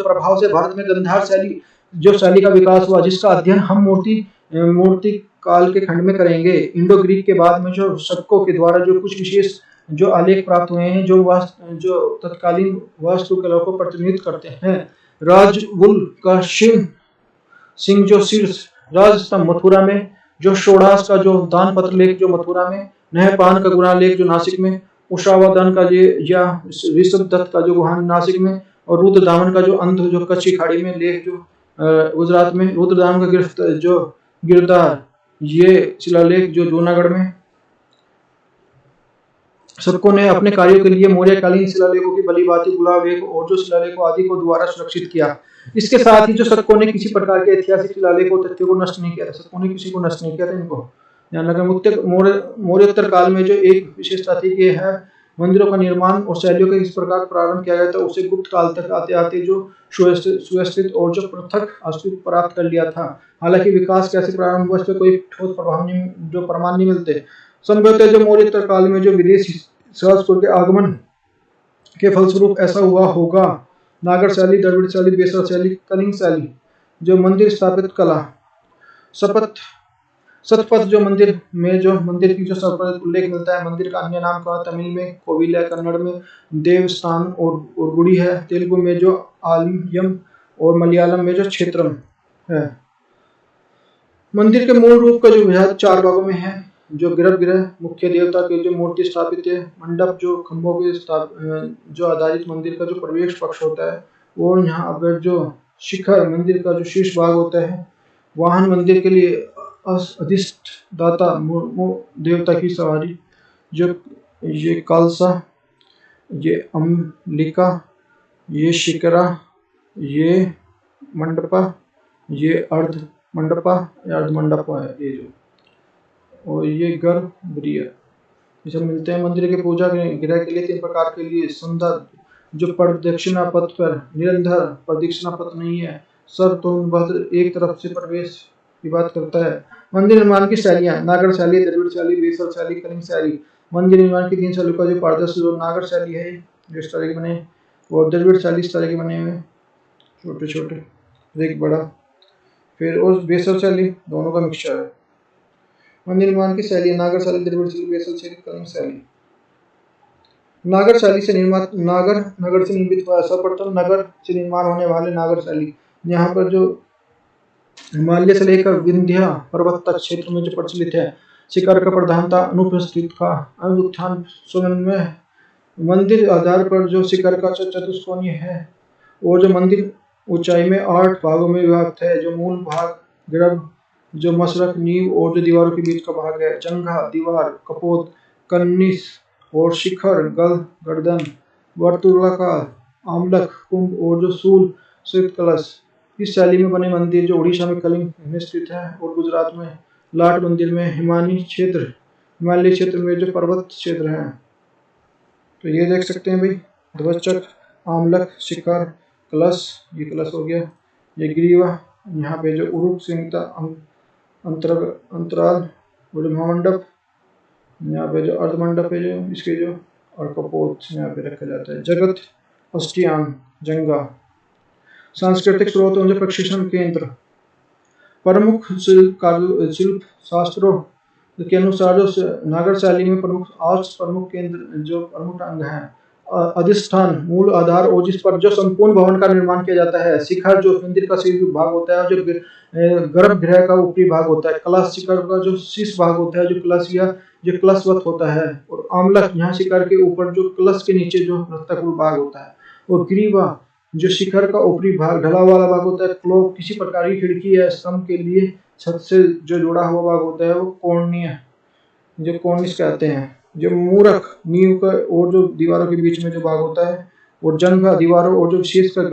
प्रभाव से भारत में गंधार शैली का विकास हुआ, जिसका अध्ययन हम मूर्ति काल के खंड में करेंगे। इंडो ग्रीक के बाद में जो शकों के द्वारा जो कुछ विशेष जो आलेख प्राप्त हुए हैं, जो तत्कालीन वास्तुकला को प्रतिनिधित्व करते हैं। राजवुल का सिंह जो शीर्ष राजस्तंभ मथुरा में, जो षोड़ास का जो दान पत्र लेख जो मथुरा में, नहपान का गुणा लेख जो नासिक में, उषावादान का या ऋषभ दत्त का जो गुहान नासिक में, और रुद्रदामन का जो अंत जो कच्छ की खाड़ी में लेख जो गुजरात में, रुद्रदामन का गिरदार ये शिलालेख जो जूनागढ़ में। शकों ने अपने कार्यों के लिए मौर्यकालीन शिलालेखों की भलीभांति गुलालेख और जो शिलालेखों आदि को द्वारा सुरक्षित किया। इसके साथ ही जो शकों ने किसी प्रकार के ऐतिहासिक शिलालेखों तथ्यों को नष्ट नहीं किया था। शकों ने किसी को नष्ट नहीं किया था। इनको ध्यान रखें। मौर्योत्तर काल में जो एक विशेषता थी कि है मंदिरों का निर्माण और शैलियों का इस प्रकार प्रारंभ किया गया था, उसे गुप्त काल तक आते आते जो सुव्यवस्थित और जो पृथक अस्तित्व प्राप्त कर लिया था। हालांकि विकास कैसे प्रारंभ हुआ, इस पर कोई ठोस प्रमाण नहीं मिलते। संभवतः जो मौर्योत्तर काल में जो विदेशी शासकों के आगमन के फलस्वरूप ऐसा हुआ होगा। नागर शैली, द्रविड़ शैली, बेसर शैली, कलिंग शैली, जो मंदिर स्थापित कला, सतपथ जो मंदिर की जो सर्वप्रथम उल्लेख मिलता है। मंदिर का अन्य नाम का तमिल में कोविल है, कन्नड़ में देवस्थान और गुड़ी है, तेलुगु में जो आलयम और मलयालम में जो क्षेत्रम है। मंदिर के मूल रूप का जो विभाग 4 भागों में है। जो गर्भगृह, मुख्य देवता के जो मूर्ति स्थापित है, मंडप जो खंभों के जो आधारित मंदिर का जो प्रवेश पक्ष होता है, और यहाँ अगर जो शिखर मंदिर का जो शीर्ष भाग होता है। वाहन मंदिर के लिए अधिष्ठाता देवता की सवारी, जो ये कलसा, ये अम्लिका, ये शिखरा, ये मंडपा, ये अर्ध मंडपा है ये जो, और ये गर्भगृह, ये सब मिलते हैं। मंदिर के पूजा गृह के लिए 3 प्रकार के लिए सुंदर जो प्रदक्षिणा पथ पर निरंतर प्रदक्षिणा पथ नहीं है, सर्वतोभद्र एक तरफ से प्रवेश की बात करता है। मंदिर निर्माण की शैलियां, नागर शैली, द्रविड़ शैली, बेसर शैली, कलिंग शैली। मंदिर निर्माण की 3 शैलियों का जो पारदर्शी जो नागर शैली है जो इस तरह के बने, और द्रविड़ शैली इस तरह के बने हुए छोटे छोटे, एक बड़ा, फिर और बेसर शैली, दोनों का मिक्सचर है। मंदिर निर्माण की शैली, नागर शैली, द्रविड़ शैली, बेसर शैली, कलिंग शैली। नागर शैली से नगर से निर्मित हुआ। सर्वप्रथम नगर से निर्माण होने वाले नागर शैली यहाँ पर जो हिमालय से लेकर विंध्य पर्वत तक क्षेत्र में जो प्रचलित है। शिखर का प्रधानता अनुपस्थित का अनुत्थान समन्वय। मंदिर आधार पर जो शिखर का चतुष्कोणीय है, और जो मंदिर ऊंचाई में 8 भागों में विभक्त है। जो मूल भाग गर्भ, जो मशरक, नींव और जो दीवारों के बीच का भाग है। जंघा, दीवार, कपोत, कन्निस और शिखर, गल, गर्दन, वर्तुलाकार, आमलक, कुंभ और जो सूल श्वेत कलश। इस शैली में बने मंदिर जो उड़ीसा में कलिंग में स्थित है और गुजरात में लाट मंदिर में हिमालय क्षेत्र में जो पर्वत क्षेत्र है। तो ये देख सकते हैं भाई, ध्वजचक्र, आमलक, शिखर, कलश, ये कलश हो गया, ये ग्रीवा, यहाँ पे जो उरुक संहिता अंतराल और जो महामंडप, यहाँ पे जो अर्धमंडप है जो इसके जो, और कपोत यहाँ पे रखा जाता है। जगत, अष्टयाम, जंगा। सांस्कृतिक स्रोत और प्रशिक्षण केंद्र। प्रमुख शिल्प शास्त्रों के अनुसार जो नागर शैली में प्रमुख केंद्र जो प्रमुख अंग है, अधिष्ठान, मूल आधार और जिस पर जो संपूर्ण भवन का निर्माण किया जाता है। शिखर जो मंदिर का शीर्ष भाग होता है, जो गर्भगृह का ऊपरी भाग होता है। कलश शिखर का जो शीर्ष भाग होता है, जो कलश या जो कलशवत होता है। और आमलक यहाँ शिखर के ऊपर जो कलश के नीचे जो रत्ताकुल भाग होता है। और ग्रीवा जो शिखर का ऊपरी भाग ढला वाला भाग होता है। क्लोव किसी प्रकार की खिड़की या स्तंभ के लिए छत से जो जुड़ा हुआ भाग होता है वो कोर्निया जो कॉर्निस कहते हैं। जो मूरख नींव का और जो दीवारों के बीच में जो भाग होता है। और जंघा दीवारों और जो विशेषकर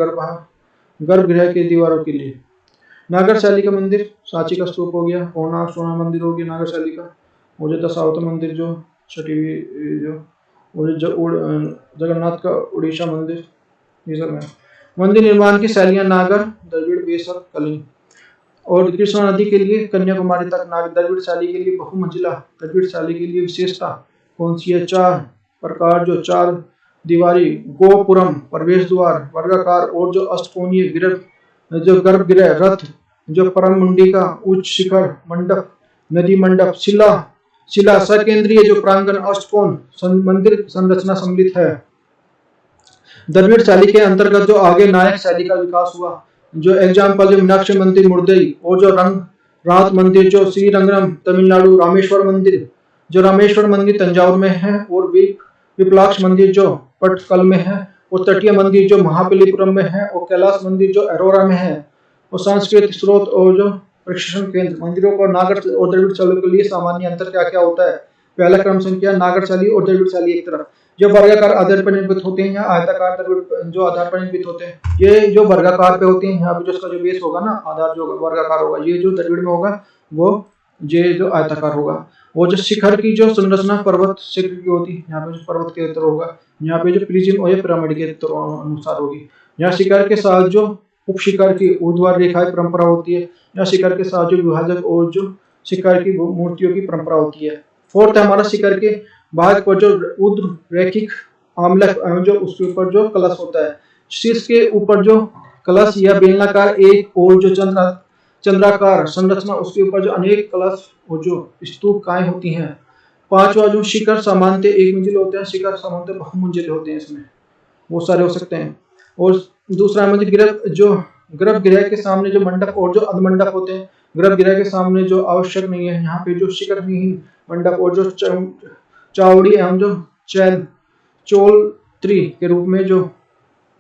गर्भगृह के दीवारों के लिए। नागर शैली का मंदिर, सांची का स्तूप हो गया, कोणार्क सोना मंदिर हो गया नागर शैली का। और जो दशावतार मंदिर जो छठी जो और जगन्नाथ का उड़ीसा मंदिर, ये सब है। मंदिर निर्माण की शैलियां नागर, द्रविड़, बेसर, कलिंग। और कृष्णा नदी के लिए कन्याकुमारी तक द्रविड़ शैली के लिए बहुमंजिला द्रविड़ शैली के लिए विशेषता कौन सी है? 4 प्रकार जो 4 दीवारी, गोपुरम प्रवेश द्वार, वर्गाकार और जो अष्टकोणीय जो गर्भगृह, रथ, जो परम मुंडिका, उच्च शिखर, मंडप, नदी मंडप, शिला सकेंद्रीय जो प्रांगण, अष्टकोण मंदिर संरचना सम्मिलित है। द्रविड़ शैली के अंतर्गत जो आगे नायक शैली का विकास हुआ। जो एग्जाम्पल जो मीनाक्षी मंदिर मुर्दई और जो रात मंदिर जो श्रीरंगम तमिलनाडु, रामेश्वर मंदिर जो रामेश्वर मंदिर तंजावुर में है। और विपलाक्ष मंदिर जो पटकल में है। और तटीय मंदिर जो महाबलीपुरम में है। और कैलाश मंदिर जो अरोरा में है। और सांस्कृतिक स्रोत और जो प्रशिक्षण केंद्र। मंदिरों को नागर और द्रविड़ शैली के लिए सामान्य अंतर क्या क्या होता है? पहला क्रम संख्या नागर शैली और द्रविड़ शैली एक तरफ जो वर्गाकार आधार पर निर्मित होते हैं या आयताकार द्रविड़ जो आधार पर निर्मित होते हैं। ये जो वर्गाकार पे होते हैं, यहाँ पे जो इसका जो बेस होगा ना, आधार जो वर्गाकार होगा, ये जो द्रविड़ में होगा वो ये जो आयताकार होगा। और जो शिखर की जो संरचना पर्वत शिखर की होती है, यहाँ पे जो पर्वत के तरह होगा, यहाँ पे जो प्रिज्म और ये पिरामिड के अनुसार होगी। यहाँ शिखर के साथ जो उप शिखर की ऊर्ध्वाधर रेखा परंपरा होती है। यहाँ शिखर के साथ जो विभाजक और जो शिखर की मूर्तियों की परंपरा होती है। फोर्थ हमारा शिखर के भाग पर जो ऊर्ध्व रैखिक आमलक जो उसके ऊपर जो कलश होता है। शीर्ष के ऊपर जो कलश या बेलनाकार एक और जो चंद्राकार संरचना, उसके ऊपर जो अनेक कलश और जो स्तूपकाएं होती हैं। पांचवा जो शिखर सामान्यतः एक मंजिल होते हैं, शिखर सामान्यतः बहुमंजिल होते हैं, इसमें बहुत सारे हो सकते हैं। और दूसरा मंदिर जो गर्भगृह के सामने जो मंडप और जो अधमंडप होते हैं। गर्भगृह के सामने जो आवश्यक नहीं है, यहाँ पे जो शिखर विहीन मंडप और जो चावड़ी एवं जो चौलत्री के रूप में जो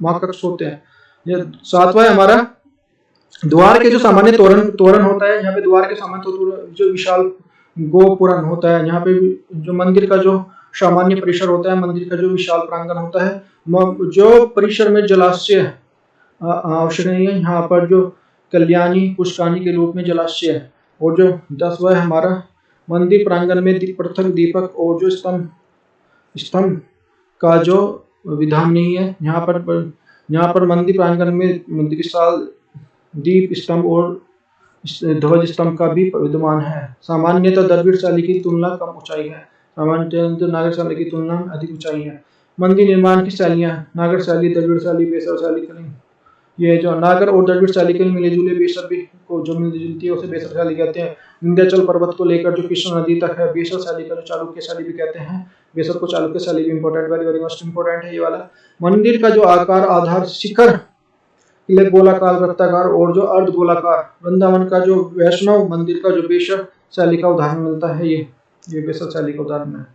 महाकक्ष होते हैं। ये सातवां हमारा द्वार के जो सामान्य तोरण होता है। यहाँ पे द्वार के सामान्य जो विशाल गोपुरम होता है। यहाँ पे जो मंदिर का जो सामान्य परिसर होता है, मंदिर का जो विशाल प्रांगण होता है, जो परिसर में जलाशय आवश्यक नहीं है। यहाँ पर जो कल्याणी पुष्कानी के रूप में जलाशय है। और जो 10वां हमारा मंदिर प्रांगण में पृथक दीपक और जो स्तंभ का जो विधान नहीं है। यहाँ पर मंदिर प्रांगण में विशाल दीप स्तंभ और ध्वज स्तंभ का भी विद्यमान है। सामान्यतः द्रविड़ शैली की तुलना कम ऊंचाई है, सामान्यतः नागर शैली की तुलना में अधिक ऊंचाई है। मंदिर निर्माण की शैलियाँ नागर शैली, द्रविड़ शैली, बेसर शैली, कलिंग। ये जो नागर और द्रविड़ शैली के मिले जुले बेसर भी को जो मिलती जुलती है उसे बेसर शैली कहते हैं। विंध्याचल पर्वत को लेकर जो कृष्णा नदी तक है, बेसर शैली का जो चालुक्य शैली भी कहते हैं। बेसर को चालुक्य शैली भी important, very very must important है ये वाला। मंदिर का जो आकार आधार शिखर गोलाकार, वृत्ताकार और जो अर्ध गोलाकार। वृंदावन का जो वैष्णव मंदिर का जो बेसर शैली का उदाहरण मिलता है, ये बेसर शैली का उदाहरण है।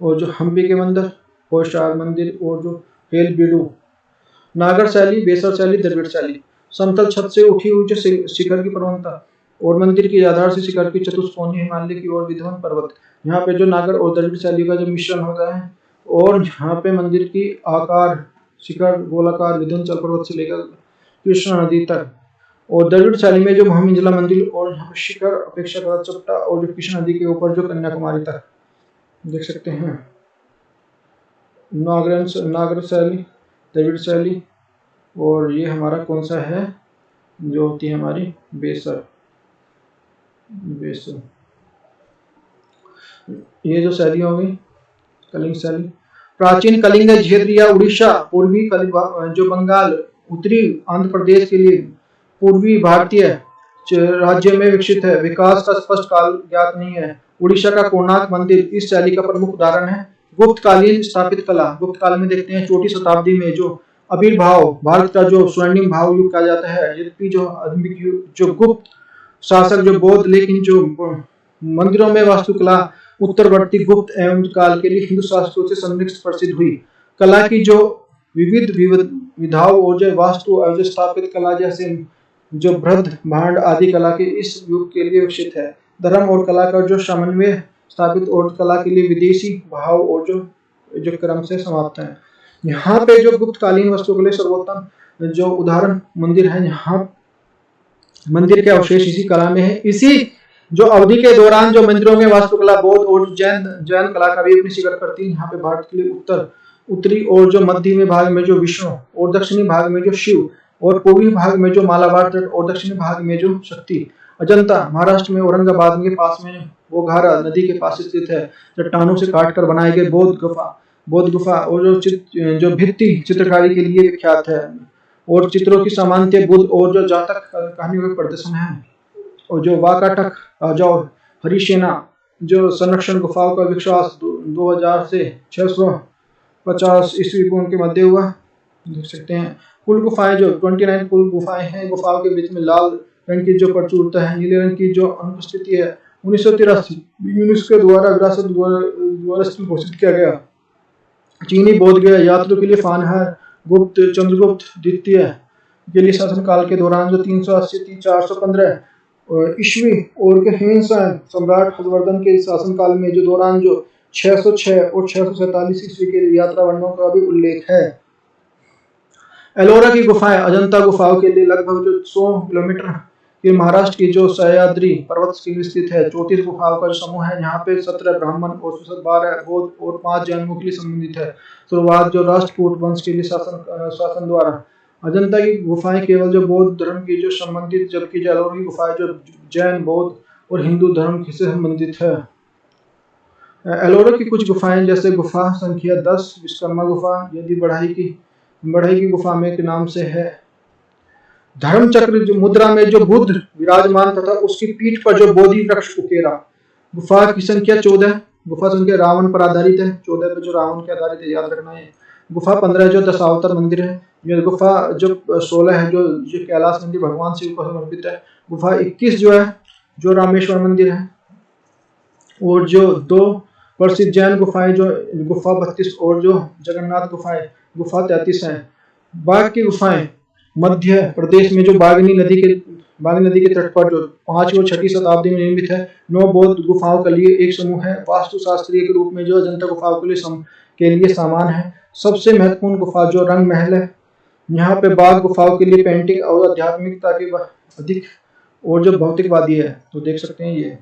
और जो हम्पी के मंदिर, होशियार मंदिर और जो हेलबीडू। नागर शैली, बेसर शैली, द्रविड़ शैली। समतल छत से उठी हुई जो शिखर की प्रवणता और मंदिर के आधार से शिखर की चतुष्कोणीय हिमालय की ओर विद्यमान पर्वत। यहाँ पे जो नागर और द्रविड़ शैली का जो मिश्रण होता है, और यहाँ पे मंदिर की आकार शिखर गोलाकार विंध्याचल पर्वत से लेकर कृष्णा नदी तक। और द्रविड़ शैली में जो महामंजिला मंदिर और यहाँ पे शिखर अपेक्षाकृत छोटा और जो कृष्णा नदी के ऊपर जो कन्याकुमारी तक देख सकते हैं। नागर शैली, द्रविड़ शैली, और ये हमारा कौन सा है जो होती है हमारी बेसर। ये जो शैली होगी कलिंग शैली, प्राचीन कलिंग क्षेत्र या उड़ीसा, पूर्वी जो बंगाल, उत्तरी आंध्र प्रदेश के लिए पूर्वी भारतीय राज्य में विकसित है। विकास का स्पष्ट काल ज्ञात नहीं है। उड़ीसा का कोणार्क मंदिर इस शैली का प्रमुख उदाहरण है। गुप्त कालीन स्थापित कला, गुप्त काल में देखते हैं 4वीं शताब्दी में जो आविर्भाव भारत का जो स्वर्णिम भाव युग कहा जाता है। यद्यपि जो गुप्त शासक जो बौद्ध, लेकिन जो मंदिरों में वास्तुकला उत्तरवर्ती गुप्त एवं काल के लिए हिंदू शास्त्रों से संरक्षित प्रसिद्ध हुई। कला की जो विविध विधाओं और जो वास्तु और स्थापित कला जैसे जो बृहद भांड आदि कला के इस युग के लिए विकसित है। धर्म और कला का जो समन्वय स्थापित और कला के लिए विदेशी भाव और जो क्रम से समाप्त है। यहाँ पे जो गुप्त कालीन वस्तु के लिए सर्वोत्तम जो उदाहरण मंदिर है, यहाँ मंदिर के अवशेष इसी कला में है। इसी जो अवधि के दौरान जो मंदिरों में वास्तुकला बौद्ध और जैन कला का भी अपनी शिकार करती है। यहाँ पे भारत के लिए उत्तरी और जो मध्य में भाग में जो विष्णु और दक्षिणी भाग में जो शिव और पूर्वी भाग में जो मालाबार तट और दक्षिणी भाग में जो शक्ति। अजंता महाराष्ट्र में औरंगाबाद के पास में बोघारा नदी के पास स्थित है। चट्टानों से काटकर बनाए गए बौद्ध गुफा और जो भित्ति चित्रकारी के लिए विख्यात है। और चित्रों की समानता बुद्ध और जो जातक कहानियों के प्रदर्शन है। और जो वाकाटक जो हरिसेना जो संरक्षण गुफाओं का विकास 2000 से 650 ईस्वी पूर्व के मध्य हुआ, देख सकते हैं। कुल गुफाएं जो 29 कुल गुफाएं हैं। गुफाओं के बीच में लाल रंग की जो प्रचुरता है, नीले रंग की जो अनुपस्थिति है। 1983 यूनेस्को द्वारा विरासत द्वारा स्थल घोषित किया गया। चीनी बौद्ध गया यात्रियों के लिए फानहार गुप्त चंद्रगुप्त द्वितीय के लिए शासनकाल के दौरान जो 380 से 415 ईस्वी और के सम्राट हर्षवर्धन के शासनकाल में जो दौरान जो 606 और 647 ईस्वी के यात्रा वर्णनों का भी उल्लेख है। एलोरा की गुफाएं अजंता गुफाओं के लिए लगभग जो 100 किलोमीटर के महाराष्ट्र की जो सह्याद्री पर्वत श्रृंग स्थित है। 34 गुफाओं का जो समूह है। यहाँ पे 17 ब्राह्मण और 12 बौद्ध और 5 जैनों के लिए संबंधित है। शुरुआत जो राष्ट्रकूट वंश के लिए शासन द्वारा। अजंता की गुफाएं केवल जो बौद्ध धर्म की जो संबंधित, जबकि एलोरा की गुफाएं जो जैन बौद्ध और हिंदू धर्म से संबंधित है। एलोरा की कुछ गुफाएं जैसे गुफा संख्या 10 विश्वकर्मा गुफा यदि बढ़ाई की गुफा में के नाम से है। धर्म चक्र जो मुद्रा में जो बुद्ध विराजमान तथा उसकी पीठ पर जो बोधि वृक्ष उकेरा। गुफा की संख्या 14, गुफा संख्या रावण पर आधारित है। 14 पे जो रावण के आधारित है, याद रखना है। गुफा 15 जो दशावतार मंदिर है। ये गुफा जो 16 है जो कैलाश मंदिर भगवान शिव को समर्पित है। गुफा 21 जो है जो रामेश्वर मंदिर है। और जो 2 प्रसिद्ध जैन गुफाएं जो गुफा 32 और जो जगन्नाथ गुफा 33 है। बाघ की गुफाएं मध्य प्रदेश में जो बागनी नदी के तट पर जो 5वीं और 6वीं शताब्दी में निर्मित है। 9 बौद्ध गुफाओं के लिए एक समूह है। वास्तुशास्त्रीय के रूप में जो अजंता गुफाओं के लिए सामान है। सबसे महत्वपूर्ण गुफा जो रंग महल है। यहाँ पे बाघ गुफाओं के लिए पेंटिंग और आध्यात्मिकता के अधिक और जो भौतिकवादी है, तो देख सकते हैं। ये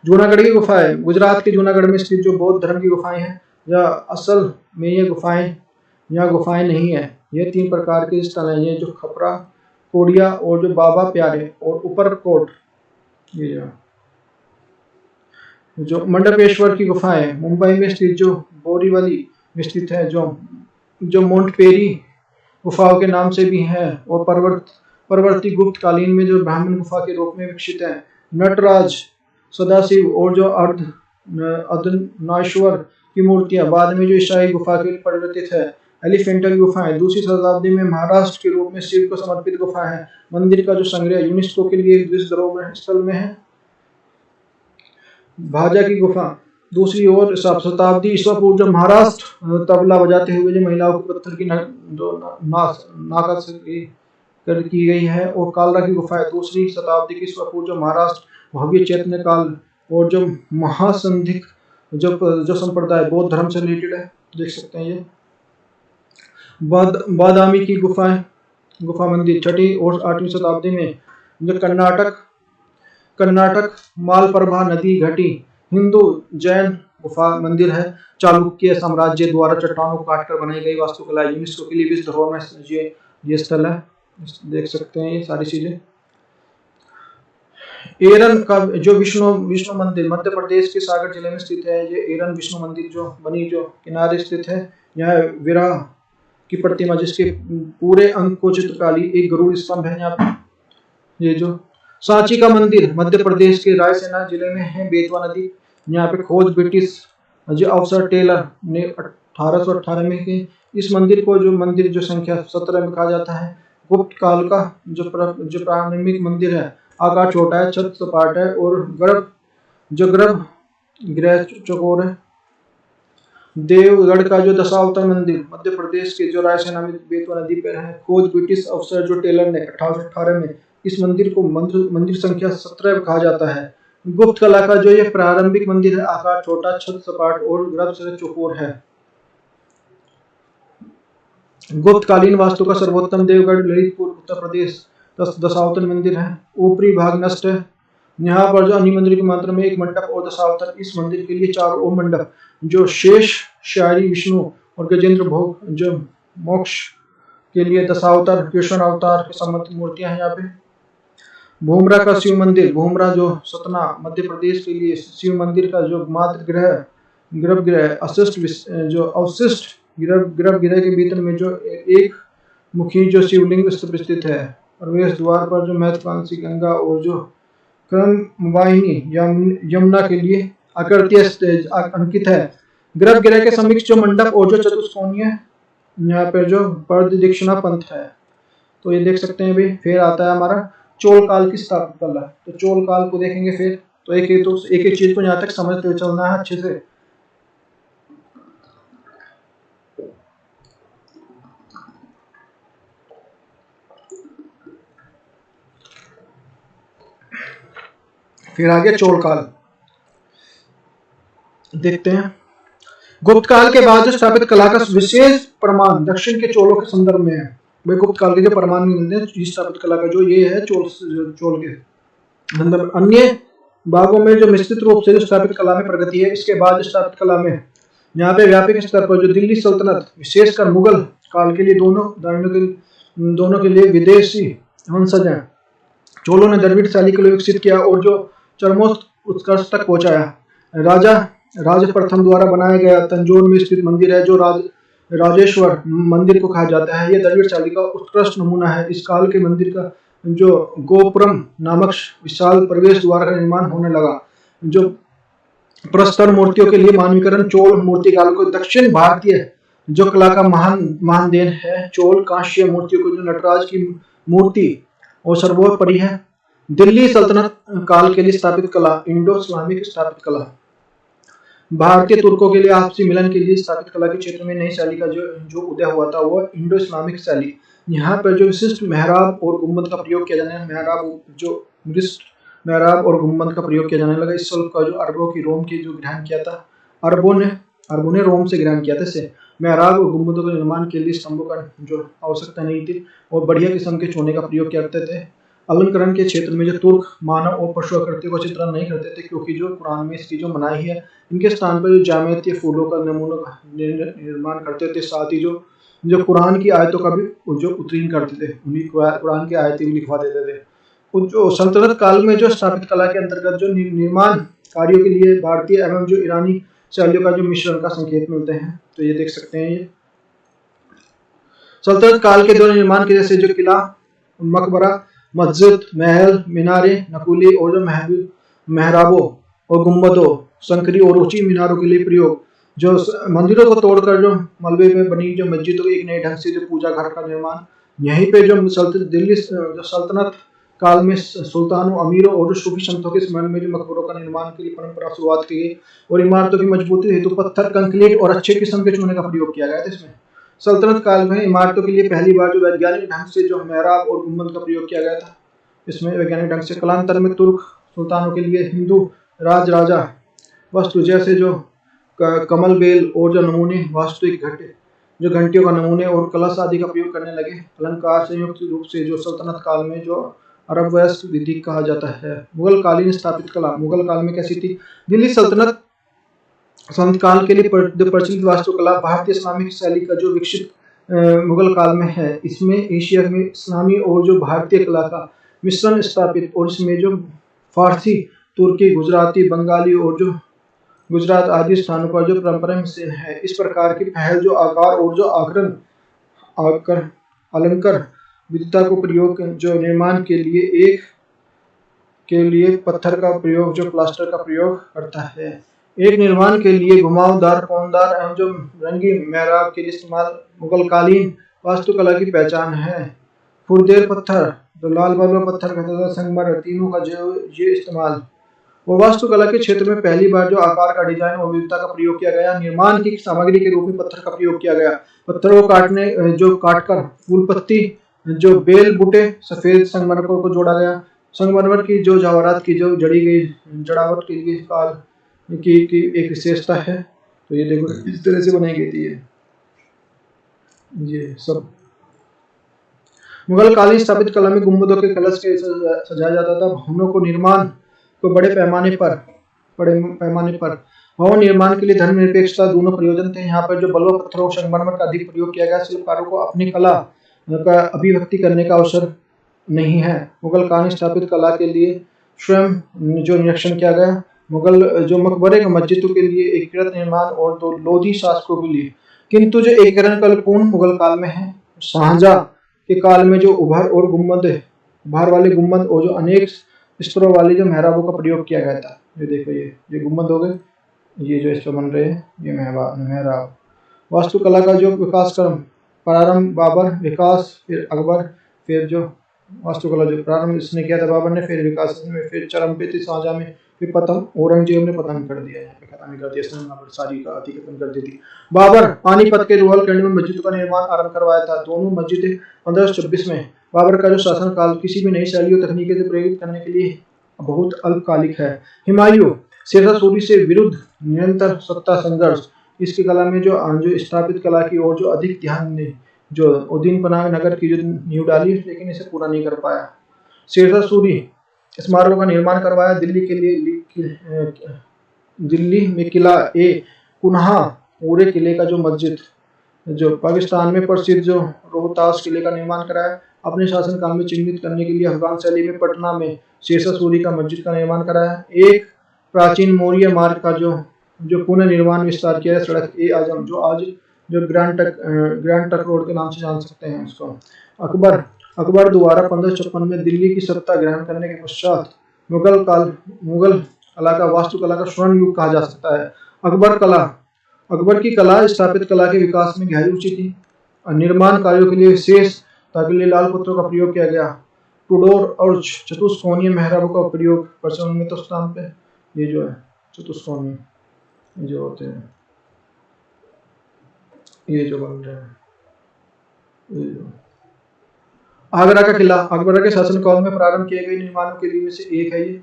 जूनागढ़ की गुफाएं गुजरात के जूनागढ़ में स्थित जो बौद्ध धर्म की गुफाएं हैं। या असल में ये गुफाएं नहीं है। ये 3 प्रकार के स्थल हैं। ये जो खपरा, कोडिया और जो बाबा प्यारे और ऊपरकोट। ये जो मंडपेश्वर की गुफाएं मुंबई में स्थित जो बोरीवली में स्थित है। जो मोंटपेरी गुफाओं के नाम से भी है। और परवर्ती गुप्त कालीन में जो ब्राह्मण गुफा के रूप में विकसित है। नटराज, सदाशिव और जो अर्धनारीश्वर की मूर्तियां बाद में जो ईसाई गुफा के लिए परिवर्तित है। एलिफेंटा गुफाएं 2वीं शताब्दी में महाराष्ट्र के रूप में शिव को समर्पित गुफा है। मंदिर का जो संग्रह यूनेस्को के लिए विश्व धरोहर स्थल में है। भाजा की गुफा 2वीं और शताब्दी ईसा पूर्व जो महाराष्ट्र तबला बजाते हुए जो महिलाओं के पत्थर की नाकाश की गई है। और कालरा की गुफा 2वीं शताब्दी की ईसा पूर्व जो महाराष्ट्र भव्य चैतन्य काल और जो महासंधिक जो संप्रदाय बौद्ध धर्म से रिलेटेड है, देख सकते हैं ये बादामी की गुफा मंदिर 6वीं और 8वीं शताब्दी में जो कर्नाटक मालप्रभा नदी घाटी हिंदू जैन गुफा मंदिर है। चालुक्य साम्राज्य द्वारा चट्टानों को काटकर बनाई गई वास्तुकला यूनेस्को के लिए विश्व धरोहर में ये स्थल है, देख सकते हैं ये सारी चीजें। एरन का जो विष्णु मंदिर मध्य प्रदेश के सागर जिले में स्थित है। ये एरन विष्णु मंदिर जो किनारे स्थित है। यहाँ विराह की प्रतिमा जिसके पूरे अंग को चित्रकारी एक गरुड़ स्तंभ है। यहाँ पे ये जो सांची का मंदिर मध्य प्रदेश के रायसेन जिले में है। बेतवा नदी यहाँ पे खोज ब्रिटिश जो अफसर टेलर ने 1818 में की। इस मंदिर को जो संख्या 17 में कहा जाता है। गुप्त काल का जो प्रारंभिक मंदिर है। आकार छोटा है, छत सपाट है और गर्भगृह चौकोर है। देवगढ़ का जो दशावतार मंदिर मध्य प्रदेश के जो रायसेन में बेतवा नदी पर है। खोज ब्रिटिश अफसर जो टेलर ने 1818 में इस मंदिर को मंदिर संख्या 17 कहा जाता है। गुप्त कला का जो ये प्रारंभिक मंदिर है। आकार छोटा, छत सपाट और गर्भगृह चौकोर है। गुप्तकालीन वास्तु का सर्वोत्तम देवगढ़ ललितपुर उत्तर प्रदेश दशावतार मंदिर है। ऊपरी भाग नष्ट है। यहाँ पर जो अन्य मंदिर में एक मंडप और दशावतार। इस मंदिर के लिए 4 और मंडप जो शेष शायरी विष्णु और गजेंद्र भोग जो मोक्ष के लिए दशावतार कृष्ण अवतार के संबंधित मूर्तियां हैं। यहाँ पे भूमरा का शिव मंदिर। भूमरा जो सतना मध्य प्रदेश के लिए शिव मंदिर का जो मात्र गर्भगृह अवशिष्ट गर्भगृह के भीतर में जो एक मुखी जो शिवलिंग स्थित है। प्रवेश द्वार पर जो महत्वाकांक्षी गंगा और जो क्रमवाहिनी यमुना के लिए आकृति अंकित है। गर्भगृह के समीक्ष जो मंडप और जो चतुष्कोणीय यहाँ पर जो प्रदक्षिणा पंथ है। तो ये देख सकते हैं भाई। फिर आता है हमारा चोल काल की स्थापित कला। तो चोल काल को देखेंगे फिर। तो एक चीज को यहाँ तक समझते हुए चलना है अच्छे से। फिर आगे चोल काल देखते हैं। गुप्त काल के बाद जो स्थापित कला का विशेष प्रमाण दक्षिण के चोलों के संदर्भ में है। वे गुप्त काल के जो प्रमाण मिलते हैं स्थापित कला का जो ये है चोल के अंदर। अन्य भागों में जो निश्चित रूप से जो स्थापित कला में प्रगति है। इसके बाद स्थापित कला में यहाँ पे व्यापक स्तर पर जो दिल्ली सल्तनत विशेषकर मुगल काल के लिए दोनों के लिए विदेशी वंशज हैं। चोलों ने द्रविड़ शैली को विकसित किया और जो उत्कर्ष तक पहुंचाया। राजा प्रथम द्वारा बनाया गया तंजौर में स्थित मंदिर है जो राजेश्वर मंदिर को कहा जाता है। यह द्रविड़ शैली का उत्कृष्ट नमूना है। इस काल के मंदिर का जो गोपुरम नामक विशाल प्रवेश द्वार का निर्माण होने लगा। जो प्रस्तर मूर्तियों के लिए मानवीकरण चोल मूर्तिकाल को दक्षिण भारतीय जो कला का महान देन है। चोल कांस्य मूर्तियों को जो नटराज की मूर्ति और सर्वोपरि है। दिल्ली सल्तनत काल के लिए स्थापित कला इंडो इस्लामिक स्थापित कला। भारतीय तुर्कों के लिए आपसी मिलन के लिए स्थापित कला के क्षेत्र में नई शैली का जो उदय हुआ था वो इंडो इस्लामिक शैली। यहाँ पर जो विशिष्ट मेहराब और गुम्बद का प्रयोग किया जाने मेहराब और गुम्बद का प्रयोग किया जाने लगा। इस शिल्प का जो अरबों की रोम की जो ग्रहण किया था। अरबों ने रोम से ग्रहण किया था। इसे मेहराब और गुम्बदों के निर्माण के लिए स्तंभों का जो आवश्यकता नहीं थी और बढ़िया किस्म के चूने का प्रयोग करते थे। अलंकरण के क्षेत्र में जो तुर्क मानव और पशु आकृतियों का चित्रण नहीं करते थे क्योंकि जो कुरान में इसकी जो मनाही है। इनके स्थान पर जो ज्यामितीय फूलों का नमूनों का निर्माण करते थे। साथ ही जो कुरान की आयतों का भी जो उत्तीर्ण करते थे। उन्हीं कुरान की आयतें भी लिखवा देते थे। जो सल्तनत काल में जो स्थापित कला के अंतर्गत जो निर्माण कार्यों के लिए भारतीय एवं जो ईरानी शैलियों का जो मिश्रण का संकेत मिलते हैं। तो ये देख सकते हैं। ये सल्तनत काल के दौरान निर्माण के जैसे जो किला मकबरा मस्जिद महल मीनारे नकुली और जो मेहराबों और गुम्बदों संकरी और ऊंची मीनारों के लिए प्रयोग। जो मंदिरों को तोड़कर जो मलबे में बनी जो मस्जिदों एक नए ढंग से जो पूजा घर का निर्माण। यहीं पे जो दिल्ली जो सल्तनत काल में सुल्तानों अमीरों और सूफी संतों के स्मरण में जो मकबरों का निर्माण के लिए परंपरा शुरुआत की गई और इमारतों की मजबूती हेतु पत्थर कंक्रीट और अच्छे किस्म के चूने का प्रयोग किया गया था। इसमें सल्तनत काल में इमारतों के लिए पहली बार जो वैज्ञानिक ढंग से जो मेहराब और गुम्बद का प्रयोग किया गया था। इसमें वैज्ञानिक ढंग से कालांतर में तुर्क सुल्तानों के लिए हिंदू राजा वस्तु जैसे जो कमल बेल और जो नमूने वास्तविक जो घंटियों का नमूने और कलश आदि का प्रयोग करने लगे। अलंकार संयुक्त रूप से जो सल्तनत काल में जो अरब वयस्क विधि कहा जाता है। मुगल कालीन स्थापित कला मुगल काल में कैसी थी? दिल्ली सल्तनत काल के लिए प्रचलित वास्तुकला भारतीय इस्लामिक शैली का जो विकसित मुगल काल में है। इसमें एशिया में इस्लामी और जो भारतीय कला का मिश्रण स्थापित और इसमें जो फारसी, तुर्की, गुजराती, बंगाली और जो गुजरात आदि स्थानों पर जो परंपरा मिश्रण है। इस प्रकार की पहल जो आकार और जो आकर अलंकार विविधता को प्रयोग जो निर्माण के लिए पत्थर का प्रयोग जो प्लास्टर का प्रयोग करता है। एक निर्माण के लिए घुमावदार, कोनदार एवं जो रंगीन मेहराब के लिए इस्तेमाल मुगल कालीन वास्तुकला की पहचान है। फुरदेर पत्थर, जो लाल मार्बल पत्थर का संगमरमर, तीनों का जो ये इस्तेमाल और वास्तुकला के क्षेत्र में पहली बार जो आकार का डिजाइन और विविधता का प्रयोग किया गया। निर्माण की सामग्री के रूप में पत्थर का प्रयोग किया गया। पत्थरों को काटकर फूल पत्ती, जो बेल बूटे, सफेद संगमरमर को जोड़ा गया। संगमरमर की जो जवाहरात की जो जड़ावट के लिए काल की एक विशेषता है। तो ये देखो इस तरह से बनाई गई थी ये सब। मुगल कालीन स्थापित कला में गुंबदों के कलश के सजाया जाता था। भवनों को निर्माण को बड़े पैमाने पर भवन निर्माण के लिए धर्मनिरपेक्षता दोनों प्रयोजन थे। यहाँ पर जो बलुआ पत्थरों संगमरमर का अधिक प्रयोग किया गया। शिल्पकारों को अपनी कला का अभिव्यक्ति करने का अवसर नहीं है। मुगल कालीन स्थापित कला के लिए स्वयं जो निरीक्षण किया गया। मुगल जो मकबरे मस्जिदों के लिए एकीकृत निर्माण और तो लोधी शासकों के लिए, किंतु जो एकीकरण कल पूर्ण मुगल काल में है। शाहजहां के काल में जो उभार वाले गुम्बद और जो अनेक स्तरों वाली जो मेहराबों का प्रयोग किया गया था। ये देखो ये गुम्बद हो गए, ये जो इस पर बन रहे हैं ये मेहराब। वास्तुकला का जो विकास क्रम प्रारंभ बाबर, विकास फिर अकबर, फिर जो वास्तुकला जो प्रारंभ इसने किया था बाबर ने, फिर विकास में, फिर चरम पे थी शाहजहां में, फिर पतन औरंगजेब ने पतन कर दिया। यहाँ पे खत्म कर दिया, सारी का अति खत्म कर दी थी। बाबर पानीपत के रुहलखंड में मस्जिद का निर्माण आरंभ करवाया था। दोनों मस्जिदें 1526 में। बाबर का जो शासनकाल किसी भी नई शैली और तकनीकी से प्रेरित करने के लिए बहुत अल्पकालिक है। हुमायूं शेरशाह सूरी से विरुद्ध निरंतर सत्ता संघर्ष। इसकी कला में जो स्थापित कला की ओर जो अधिक ध्यान ने जो उदयनपनाग नगर की जो नींव डाली, लेकिन इसे पूरा नहीं कर पाया। शेरशाह सूरी स्मारकों का निर्माण करवाया। दिल्ली में किला ए कुन्हा पूरे किले का जो मस्जिद, जो पाकिस्तान में प्रसिद्ध जो रोहतास किले का निर्माण कराया। अपने शासनकाल में चिन्हित करने के लिए अफगान शैली में पटना में शेरशाह सूरी का मस्जिद का निर्माण कराया। एक प्राचीन मौर्य मार्ग का जो पुनः निर्माण विस्तार किया है। सड़क ए आजम जो आज जो ग्रैंड ट्रक रोड के नाम से जान सकते हैं उसको। अकबर द्वारा 1556 में दिल्ली की सत्ता ग्रहण करने के पश्चात मुगल कला का वास्तुकला का स्वर्ण युग कहा जा सकता है। अकबर की कला स्थापित कला के विकास में गहरी रुचि थी। निर्माण कार्यों के लिए विशेष ताकि लिए लाल पत्थरों का प्रयोग किया गया। टुडोर और चतुष्कोणीय मेहराबों का प्रयोग प्रचलन में तो स्थान पे ये जो है चतुष्कोणीय जो होते हैं, ये जो बन रहे हैं, ये जो आगरा का किला अकबर के शासनकाल में प्रारंभ किए गए निर्माणों के लिए से एक है। ये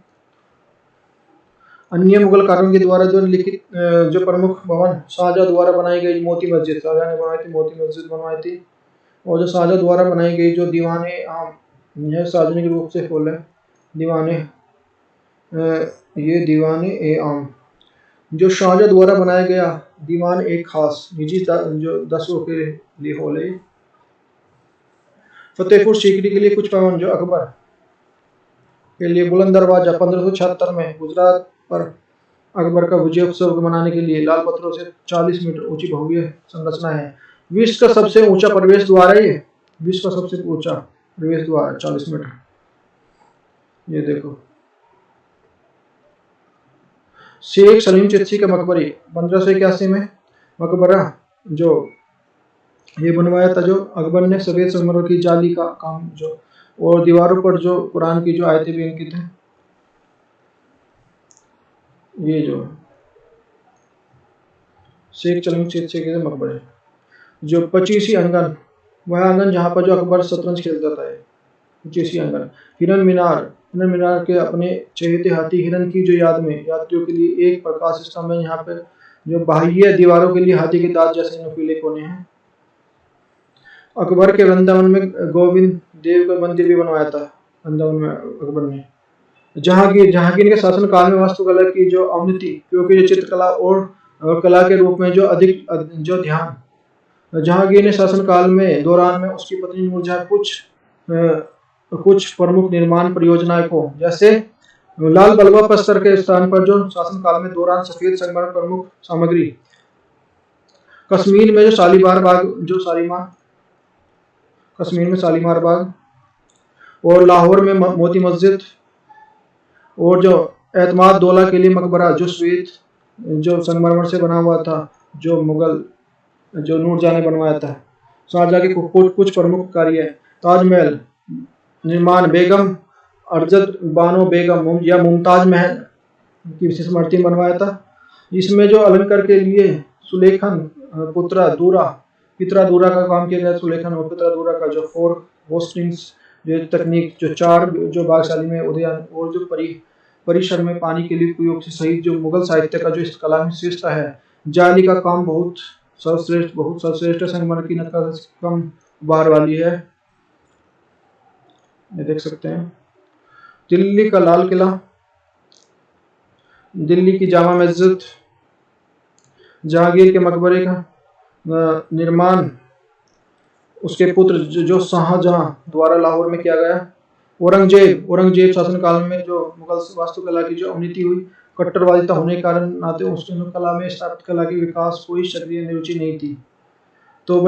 अन्य मुगल कारीगरों के द्वारा जो लिखित जो प्रमुख भवन शाहजहां द्वारा बनाई गई मोती मस्जिद, शाहजहां ने बनाई थी, मोती मस्जिद बनवाई थी। और जो शाहजहां द्वारा बनाई गई जो दीवाने आम, यह सार्वजनिक रूप से खोले दीवाने, ये दीवाने ए आम जो शाहजहां द्वारा बनाया गया दीवान एक खास निजी जो 10 के लिए होले। फतेहपुर सीकरी के लिए कुछ भवन जो अकबर के लिए बुलंद दरवाजा 1576 में गुजरात पर अकबर का विजय उत्सव मनाने के लिए लाल पत्थरों से 40 मीटर ऊंची भव्य संरचना है। विश्व का सबसे ऊंचा प्रवेश द्वार है ये, विश्व का सबसे ऊंचा प्रवेश द्वार 40 मीटर। ये देखो शेख सलीम चिश्ती का मकबरी 1581 में मकबरा जो ये बनवाया था जो अकबर ने सफेद संगमरमर की जाली का काम जो और दीवारों पर जो कुरान की जो आयतें भी अंकित हैं। ये जो शेख सलीम चिश्ती के मकबरे जो 25 आंगन, वह आंगन जहाँ पर जो अकबर शतरंज खेलता था। 25 आंगन। हिरन मीनार के अपने चहेते हाथी हिरन की जो याद में यात्रियों के लिए एक प्रकाश स्तंभ है। यहाँ पे जो बाह्य दीवारों के लिए हाथी के दांत जैसे नुकीले कोने हैं। अकबर के वृंदावन में गोविंद देव का मंदिर भी बनवाया था, वृंदावन में अकबर ने। जहांगीर के शासन काल में वास्तुकला की जो अवनति, क्योंकि जो चित्रकला और कला के रूप में जो अधिक जो ध्यान जहांगीर ने शासन काल में दौरान में उसकी पत्नी नूरजहां कुछ प्रमुख निर्माण परियोजनाएं को, जैसे लाल बलवा पत्थर के स्थान पर जो शासन काल में दौरान सफेद संगमरमर प्रमुख सामग्री, कश्मीर में जो शालीमार बाग और लाहौर में मोती मस्जिद और जो एतमाद दौला के लिए मकबरा जो श्वेत जो संगमरमर से बना हुआ था, जो मुगल जो नूरजहां ने बनवाया था। शाहजहां के कुछ प्रमुख कार्य, ताजमहल निर्माण, बेगम अर्जद बानो बेगम या मुमताज महल की विशेष मूर्ति बनवाया था। इसमें जो अलंकार के लिए सुलेखन पितरा दूरा का काम किया गया। सुलेखन और पितरा दूरा का जो 4 होस्टिंग्स जो तकनीक, जो 4 जो भागशाली में उदयन और जो परिसर में पानी के लिए उपयोग से सहित जो मुगल साहित्य का जो इस कला में श्रेष्ठता है। जाली का काम बहुत सर्वश्रेष्ठ संगमरमर की नक्काशी कम बार वाली है, ये देख सकते हैं। दिल्ली का लाल किला, दिल्ली की जामा मस्जिद, जहांगीर के मकबरे का निर्माण उसके पुत्र जो शाहजहां द्वारा लाहौर में किया गया। औरंगजेब शासन काल में जो मुगल वास्तुकला की जो अवनति हुई, कट्टरवादिता होने के कारण नाते उसने कला में स्थापत्य कला के विकास कोई सक्रिय रुचि नहीं थी। तो